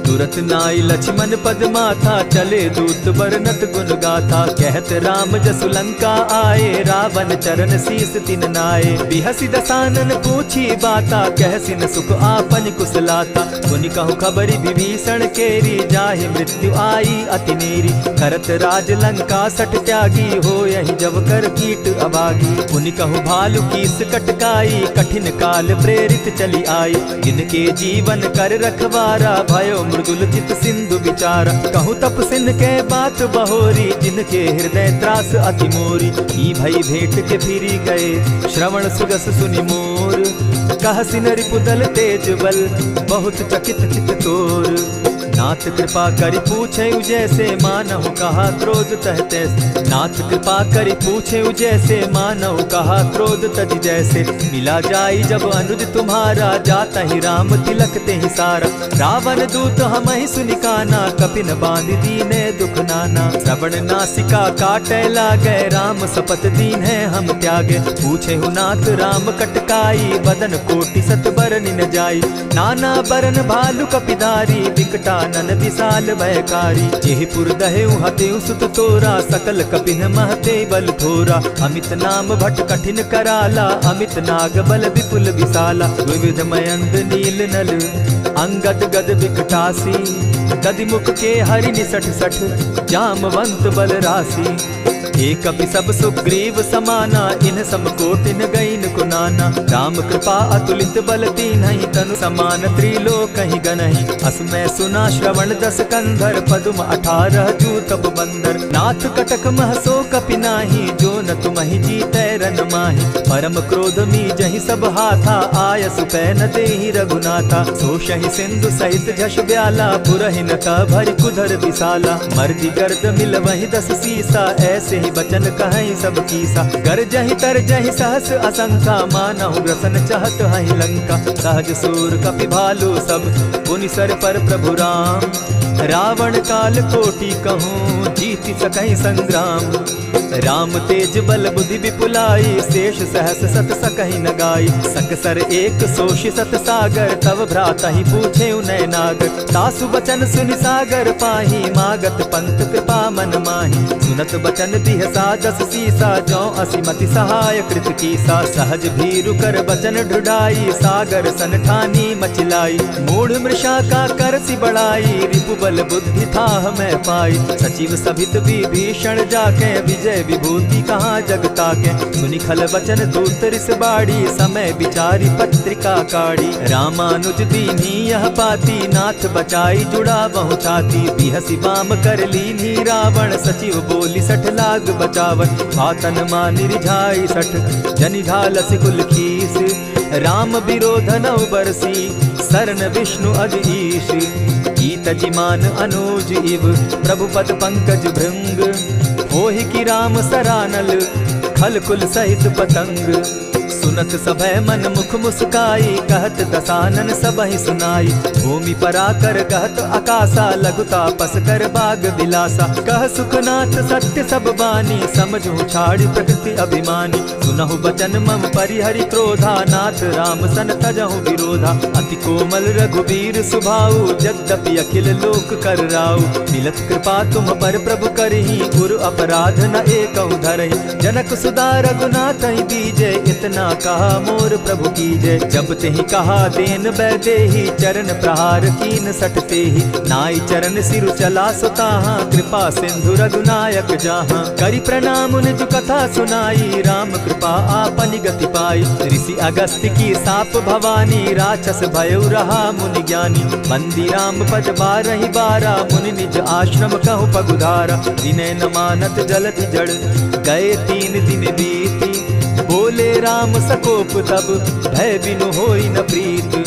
तुरत नाई लक्ष्मण पद माथा, चले दूत बरनत गुण गाथा। कहत राम जसु लंका आए, रावण चरण शीस तिन नाये। बिहसी दसानन पूछी बाता, कहसिन सुख आपन कुशलाता। सुनि कहु खबरि विभीषण केरी, जाहि मृत्यु आई अति नेरी। करत राज लंका सठ त्यागी, हो यही जब कर कीट अभागी। पुनि कहु भालु कीस कटकाई, कठिन काल प्रेरित चली आई। जिनके जीवन कर रखवारा, भयो मृदुल चित सिंधु विचारा। कहु तप सिन के बात बहोरी, जिनके हृदय त्रास अति मोरी। ई भई भेंट के फिरी गए, श्रवण सुगस सुनि मोर। कह सिन रिपुदल तेज बल, बहुत चकित चित तोर। नाथ कृपा करि पूछे जैसे, मानहु कहा क्रोध तह तैसे। नाथ कृपा करि पूछे जैसे, मानहु कहा क्रोध तज जैसे। मिला जाई जब अनुज तुम्हारा, जाता ही राम तिलक ते ही सारा। रावण दूत हम ही सुनिकाना, कपिन बांध दीने दुख नाना। श्रवण नासिका काटे लागे, राम सपत दीन है हम त्यागे। पूछे हु नाथ राम कटकाई, बदन कोटि सत बरन न जाई। नाना बरन भालु कपिधारी, विकटा नन विशाल भयकारी। जेहिपुर दहेउ हतेउ सुत तोरा, सकल कपिन महते बल थोरा। अमित नाम भट कठिन कराला, अमित नाग बल विपुल विशाला। विविध मयंद नील नल, अंगद गद विकटासी। गदिमुख के हरि निसठ सठ, जामवंत बल राशि। एक कपि सब सुग्रीव समाना, इन समकोटिन गईन कुनाना। राम कृपा अतुलित बल तीन्हि, तनु समान त्रिलोक ही गनहि। असमय सुना श्रवण दस कंधर, पदुम 18 जूतब बंदर। नाथ कटक महसो कपि नाही, जो न तुमहि जीतै रन माहि। परम क्रोध मी जहि सब हाथा, आयसु पै न देहि रघुनाथा। सोषहि सिंधु सहित झष ब्याला, पुरहि न ता भरि कुधर विशाला। मर्दि गर्द मिल वहि 10 सीसा, ऐसे बचन कहीं सब कीसा। कर जहि तर जहि सहस असंख्या, मानहु ग्रसन चाहत हहि लंका। सहज सूर कपि भालु सब, पुनि सर पर प्रभु राम। रावण काल कोटि कहूँ, जीति सकहि संग्राम। राम तेज बल बुद्धि विपुलाई, शेष सहस सत सकहि न गाई। सकसर एक सोषि सत सागर, तव भ्राता ही पूछे उनय नागर। तासु बचन सुनि सागर पाही, मागत पंत कृपा मन माही। सुनत बचन बिहसा 10 सीसा, जौ असिमति सहाय कृत कीसा। सहज भीरु कर बचन ढुढ़ाई, सागर सन ठानी मचिलाई। मूढ़ मृषा का कर सि बढ़ाई, रिपु बल बुद्धि थाह मैं पाई। सचिव सभित विभीषण जाके, विजय विभूति कहाँ जगता के। सुनि खल वचन दूत रिस बाड़ी, समय विचारी पत्रिका काढ़ी। रामानुज दीनी यह पाती, नाथ बचाई जुड़ा बहु छाती। बिहसी बाम कर लीनी रावण, सचिव बोली 60 लाग बचावन। आतन मानि रिझाई 60, जनि झालसि कुल खीस। राम विरोध नौ बरसी, शरण विष्णु अधीश। गीत जिमान अनुज इव, प्रभु पद पंकज भृंग। होहि कि राम सरानल, खल कुल सहित पतंग। सुनत सभय मन मुख मुस्काई, कहत दसानन सबहि सुनाई। भूमि पराकर कहत आकाशा, लघु तापस कर बाग बिलासा। कह सुखनाथ सत्य सब बानी, समझू छाड़ी प्रकृति अभिमानी। सुनहु बचन मम परिहरि क्रोधा, नाथ राम सन तजहु विरोधा। अति कोमल रघुबीर सुभाऊ, यद्यपि अखिल लोक कर राऊ। मिलत कृपा तुम पर प्रभु करही, गुरु अपराध न एकहु धरहि। जनक सुदा रघुनाथ दीजे, इतना कहा मोर प्रभु कीजे। जब तेहि कहा देन बैदेही, चरण प्रहार कीन सटते ही। नाई चरण सिरु चला सुताहा, कृपा सिंधु रघुनायक जाहा। करि प्रणाम निज कथा सुनाई, राम कृपा आपनि गति पाई। ऋषि अगस्त्य की साप भवानी, राक्षस भयउ रहा मुनि ज्ञानी। बंदी राम पद बारहि बारा, मुनि निज आश्रम कहु पगुधारा। विनय न मानत जलधि जड़, गए 3 दिन बीती। बोले राम सकोप तब, भय बिनु होई न प्रीत।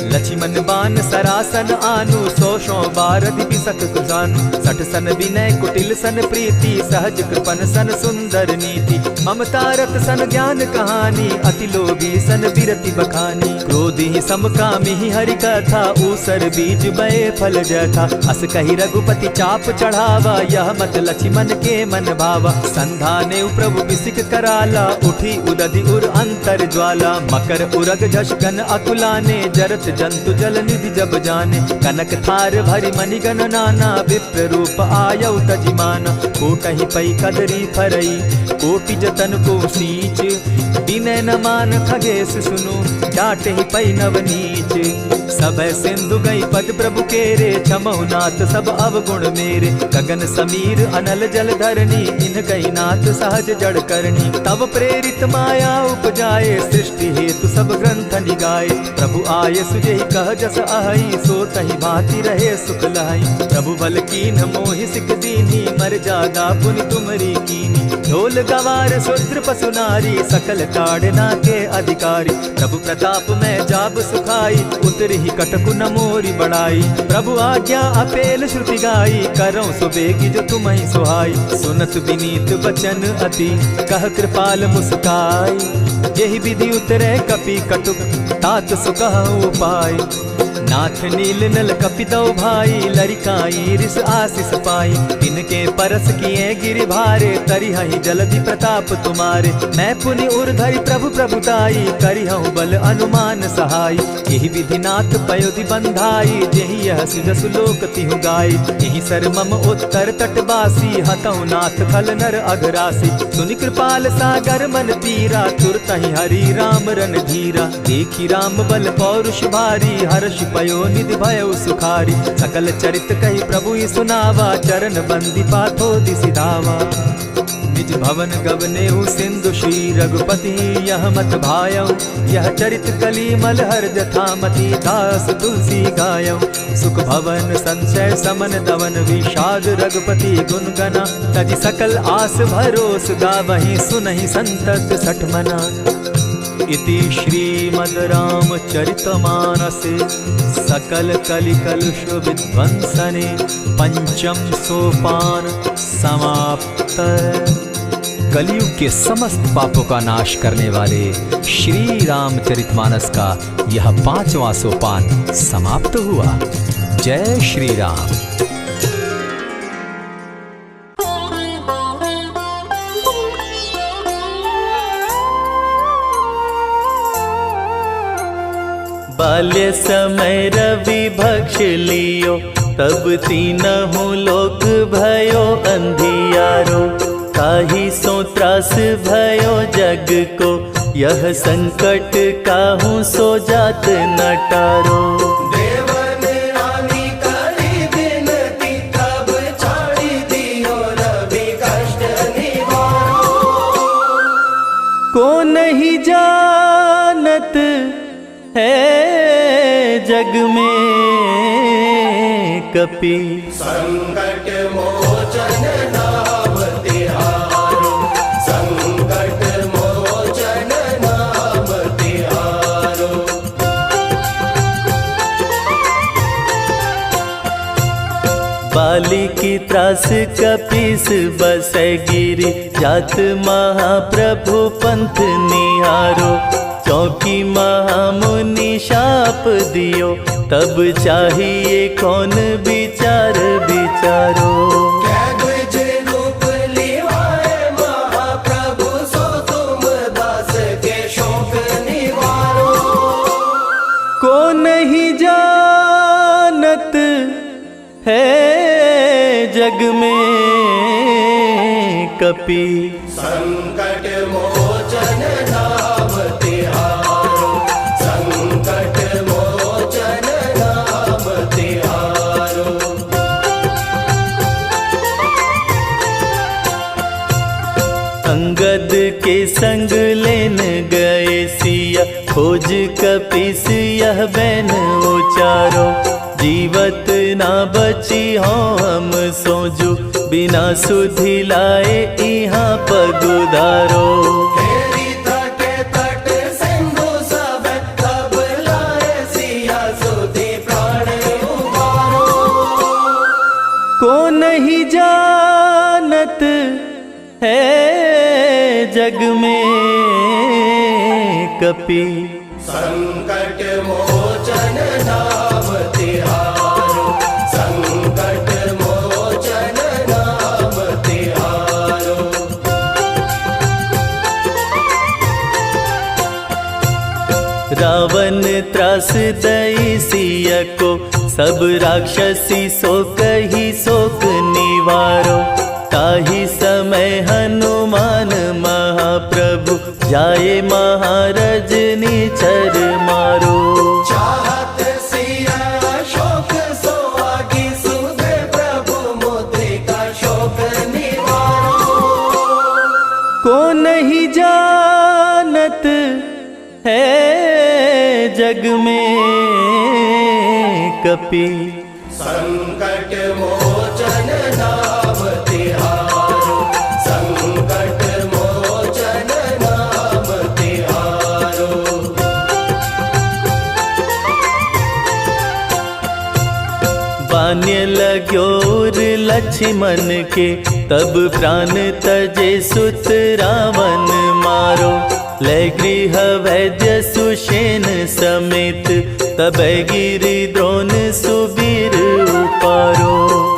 लक्ष्मण बान सरासन आनु, 100 बारधि बिसक कुजानु। 60 सन विनय कुटिल सन प्रीति, सहज कृपन सन सुंदर नीति। ममता रत सन ज्ञान कहानी, अति लोभी सन बिरति बखानी। क्रोधी समकामी हरि कथा, ऊसर बीज बये फल जथा। अस कही रघुपति चाप चढ़ावा, यह मत लक्ष्मण के मन भावा। संधाने प्रभु बिसिक कराला, उठी उदधि उर अंतर ज्वाला। मकर उरग झषगन अकुलाने, जरत जंतु जल निधि जब जाने। कनक थार भरी मणिगण नाना, विप्र रूप आयउ तजिमाना। कोटहि पै कदरी फरई, कोटि जतन को सींच। विनय न मान खगेश सुनु, डांटहि पै नवनीच। सभय सिंधु गई पद प्रभु केरे, क्षमहु नाथ सब अवगुण मेरे। गगन समीर अनल जल धरनी, इन गई नाथ सहज जड़ करनी। तब प्रेरित माया उपजाए, सृष्टि हेतु सब ग्रंथ निगाए। प्रभु आये सुजेहि कह जस अहई, सो तहि भांति रहे सुख लहई। प्रभु बल कीन मोहि सिख दीनी, मर जादा पुनि तुमरी कीनी। ढोल गवार शूद्र पशु नारी, सकल ताड़ना के अधिकारी। प्रभु प्रताप में जाब सुखाई, उतरि कटकु न मोरी बड़ाई। प्रभु आज्ञा अपेल श्रुति गाई, करऊं सुबेगी जो तुम्हि सुहाई। सुनत विनीत बचन अति, कह कृपाल मुस्काई। यही विधि उतरे कपि कटुक, तात सुकहु उपाय। नाथ नील नल कपितौ भाई, लरिकाई रिस आशीष पाई। तिनके परस किए गिरि भारे, तरिहहि जलधि प्रताप तुम्हारे। मैं पुनि उर्धरि प्रभु प्रभुताई, करिहउँ बल अनुमान सहाय। यही विधि नाथ पयोधि बंधाई, जेहि यह सुजसु लोक तिहु गाई। यही सर मम उत्तर तटवासी, हतउ नाथ खल नर अघरासी। सुनि कृपाल सागर मन पीरा, तुरतहि हरि राम रन धीरा। देखी राम बल पौरुष भारी, हर्ष पयो निधि भयउ सुखारी। सकल चरित कही प्रभु ही सुनावा, चरण बंदी पाथो दिसि धावा। निज भवन गवनेउ सिंधु श्री रघुपति, यह मत भायउ। यह चरित कली मलहर जथामति, दास तुलसी गायउ। सुख भवन संशय समन दवन, विषाद रघुपति गुण गना। तजि सकल आस भरोस, गावहि सुनहि संतत सठमना। इति श्रीमद् रामचरितमानसे, सकल कलिकलुष विध्वंसने। पंचम सोपान समाप्त। कलयुग के समस्त पापों का नाश करने वाले श्री रामचरितमानस का यह 5वां सोपान समाप्त हुआ। जय श्री राम। बाल्य समय रवि भक्ष लियो, तब तीनहु लोक भयो अंधियारो। काहि सो त्रास भयो जग को, यह संकट काहू सो जात न टारो। देवन रानी करी बिनती, तब छाड़ी दियो रवि कष्ट निवारो। को नहीं जानत है जग में कपि, संकट मोचन नाम तिहारो। संकट मोचन नाम तिहारो। बाली की त्रास कपीस बसै गिरि, जात महाप्रभु पंथ निहारो। चौकी महामुनि शाप दियो, तब चाहिए कौन विचार विचारो। क्या द्विज रूप लिवाए महाप्रभु, सो तुम दास के शोक निवारो। को नहीं जानत है जग में कपि, संकट मोचन नाम तिहारो, संकट मोचन नाम तिहारो। अंगद के संग लेन गए सिया, खोज कपीस यह बैन उचारो। जीवत ना बची हो हम सोजू, बिना सुधि लाए यहाँ पगुधारो। हेरी तटे तट सिंधु सब, तब लाए सिया सुधि प्राण उबारो। को नहीं जानत है जग में कपि, संकट मोचन नाम तिहारो, संकट मोचन नाम तिहारो। रावण त्रास दई सिया को, सब राक्षसी सो कही शोक निवारो। ताही समय हनुमान महाप्रभु, जाए महाराज निचर मारो। चाहत सिया शोक सोहागी, सुधे प्रभु मुद्रिका शोक निवारो। को नहीं जानत है जग में कपि, संकट मोचन नाम तिहारो, संकट मोचन नाम तिहारो। बान्य लग्योर लक्ष्मण के, तब प्राण तजे सुत रावण मारो। ले गृह वैद्य सुषेण समेत, तब गिरि द्रोण सुबीर उपारो।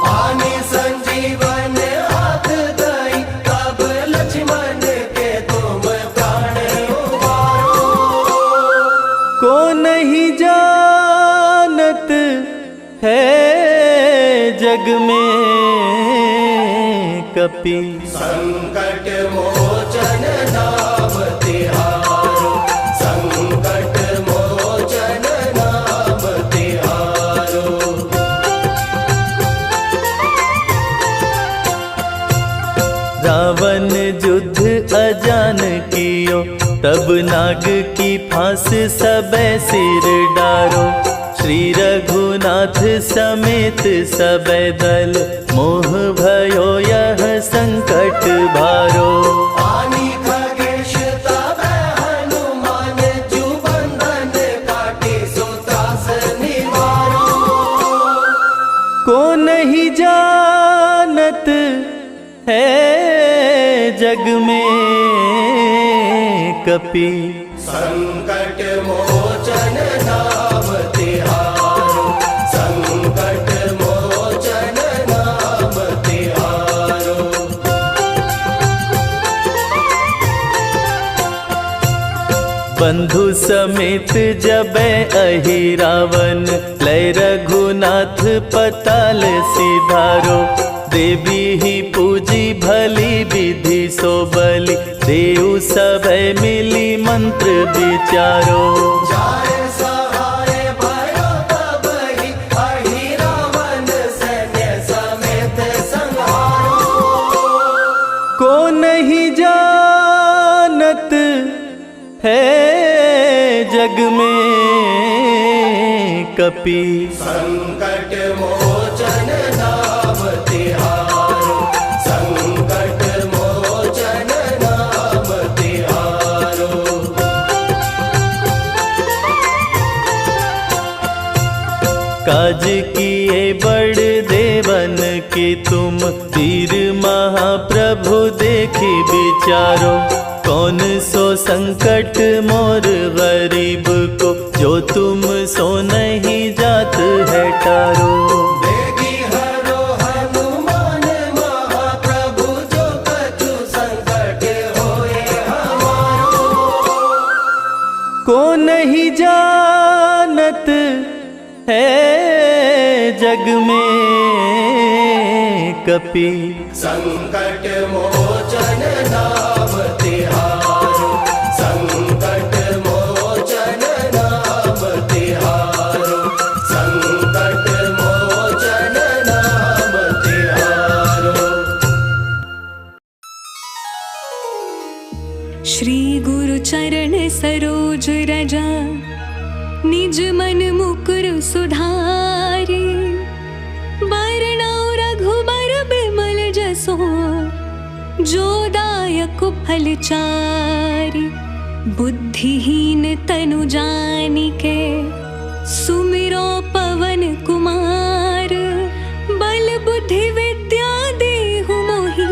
आनि संजीवन हाथ दई, तब लक्ष्मण के तुम प्राण उबारो। को नहीं जानत है जग में कपि, संकट मोचन नाम तिहारो, संकट मोचन नाम तिहारो। रावण युद्ध अजान कियो, तब नाग की फांस सबे सिर डारो। श्री रघुनाथ समेत सबे दल, मोह भयो यह संकट भारो। आनि खगेश तब हनुमान, जू बंधन काटे सो त्रास निवारो। को नहीं जानत है जग में कपि, संकट मोचन नाम तिहारो, संकट मोचन नाम तिहारो। बंधु समेत जबै अहि रावण, लय रघुनाथ पताल सिधारो। देवी ही पूजी भली विधि सो बलि, देव सभै मिली मंत्र विचारो। जाय सहाय भयो तब ही, अहि रावण सैन्य समेत संहारो। को नहीं जानत है जग में कपि, संकट मोचन नाम तिहारो, संकट मोचन नाम तिहारो। काज किए बड़ देवन के तुम, वीर महाप्रभु देखी विचारो। कौन सो संकट मोर गरीब को, जो तुम सो नहीं जात है टारो। बेगी हरो हनुमान महाप्रभु, जो कछु संकट होए हमारो। को नहीं जानत है जग में कपि, संकट मोचन नाम तिहारो, संकट मोचन नाम तिहारो, संकट मोचन नाम तिहारो। श्री गुरु चरण सरोज रज, निज मन मुकुर सुधारी। बरनउँ रघुबर बिमल जसो, जो दायक फलचारि। बुद्धिहीन तनु जानिके, सुमिरो पवन कुमार। बल बुद्धि विद्या देहु मोहि,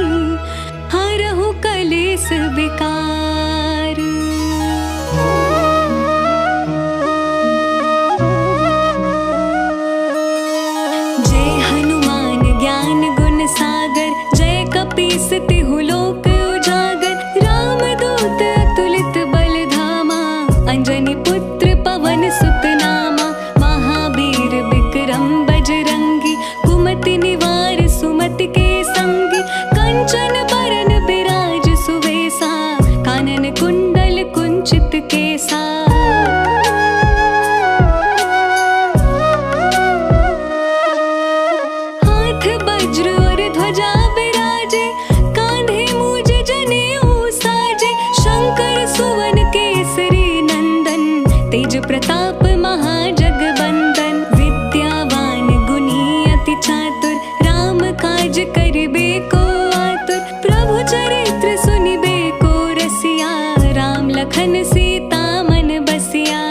हरहु कलेस विकार। जय हनुमान ज्ञान गुण सागर, जय कपीस तिहु लोक उजागर। राम दूत अतुलित बल धामा, अंजनी पुत्र पवन सुत नामा। महावीर विक्रम बजरंगी, कुमति निवार सुमति के संगी। कंचन बरन बिराज सुवेसा, कानन कुंडल कुंचित केसा। हाथ वज्र और ध्वजा बिराजे, कांधे मूज जनेऊ साजे। शंकर सुवन केसरी नंदन, तेज प्रताप महाजगवंदन। विद्यावान गुणी अति चातुर, राम काज करिबे को आतुर। प्रभु चरित्र सुनिबे को रसिया, राम लखन सीता मन बसिया।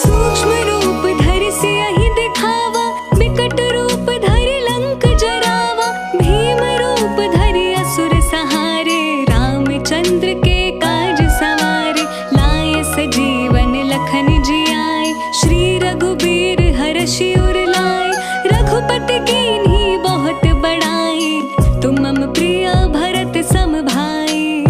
सूक्ष्म रूप धरि सियहि दिखावा, बिकट रूप धरि लंक जरावा। भीम रूप धरि असुर सहारे, रामचंद्र के काज सवारे। लाए सजीवन लखन जियाए, श्री रघुबीर हरषि उर लाए। रघुपति कीन्ही बहुत बड़ाई, तुम मम प्रिय भरत सम भाई।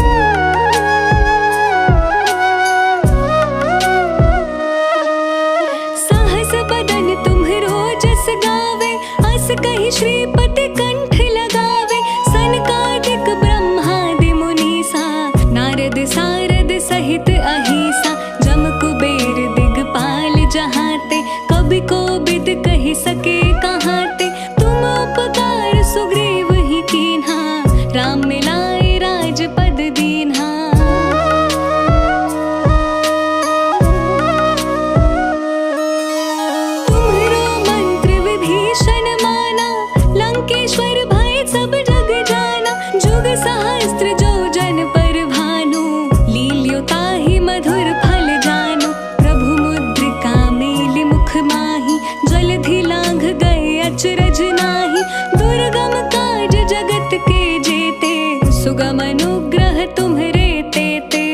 सहस बदन तुम्हरो जस गावे, अस कहि श्रीपति कंठ लगावे। सनकादिक ब्रह्मादि मुनीसा, नारद सारद सहित अहिसा। जम कुबेर दिगपाल जहाते, कवि कोविद कहि सके कहाते। तुम उपकार सुग्रीव ही कीन्हा, राम मिलाए राजपद दीन्हा। तुम्हरो मंत्र विभीषण माना, लंकेश्वर भय सब जग जाना। जुग सहस्त्र जो जन पर भानु, लील्यो ताहि मधुर फल जानु। प्रभु मुद्रिका मेलि मुख माहि, जलधि लांघ गए अचरज नाही। दुर्गम काज जगत के जेते, सुगम अनुग्रह तुम्हरे तेते।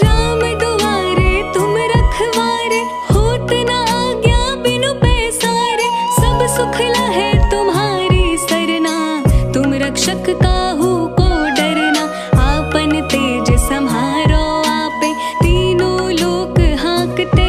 राम दुआरे तुम रखवारे, होत न आज्ञा बिनु पैसारे। सब सुख लहै तुम्हारी सरना, तुम रक्षक काहू को डरना। आपन तेज सम्हारो आपे, तीनों लोक हांकते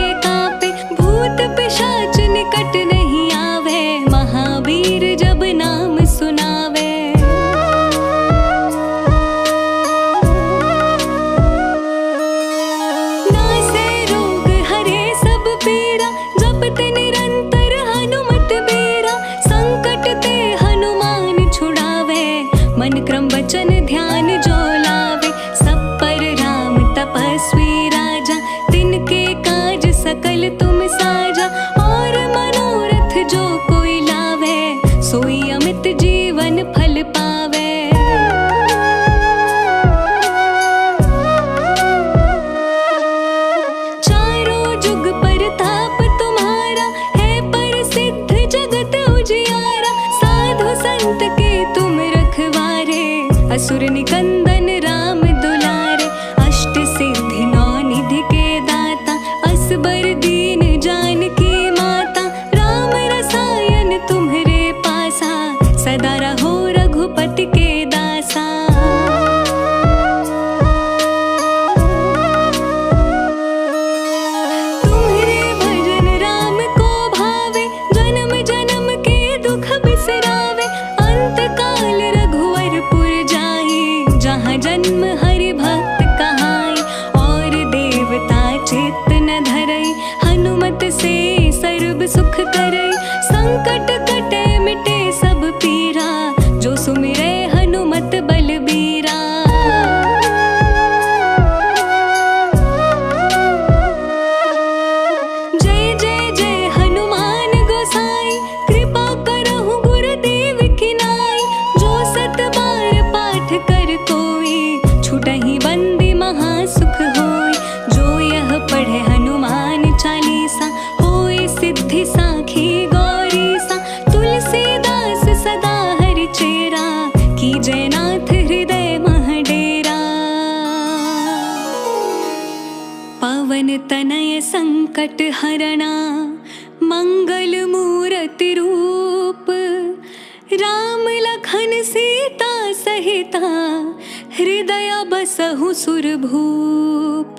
असुर निकंदन राम दुलारे, अष्ट सिद्धि नौ निधि के दाता, असबर दीन जानकी माता, राम रसायन तुम्हरे पासा, सदा रहो रघुपति के दासा। तुम्हरे भजन राम को भावे, जन्म जन्म के दुख बिसरावे, अंत काल रघुवरपुर जाहि, जहाँ जन्म हरि भक्त कहाई, और देवता चित्त न धरई, हनुमत से सर्व सुख करई, संकट कटे मिटे सब पीरा, जो सुमिरै हनुमत बलबीरा। जय जय जय हनुमान गोसाई, कृपा करहु गुरुदेव की नाई, जो सत बार पाठ कर कोई, छुटहि बंदी महासुख होय, जो यह पढ़े हनुमान चालीसा, होय सिद्धि साखी गौरीसा, तुलसीदास सदा हरि चेरा, की जयनाथ हृदय मह डेरा। पवन तनय संकट हरणा, मंगल मूरति रूप, राम लखन सीता सहिता, हृदय बसहु सुरभूप।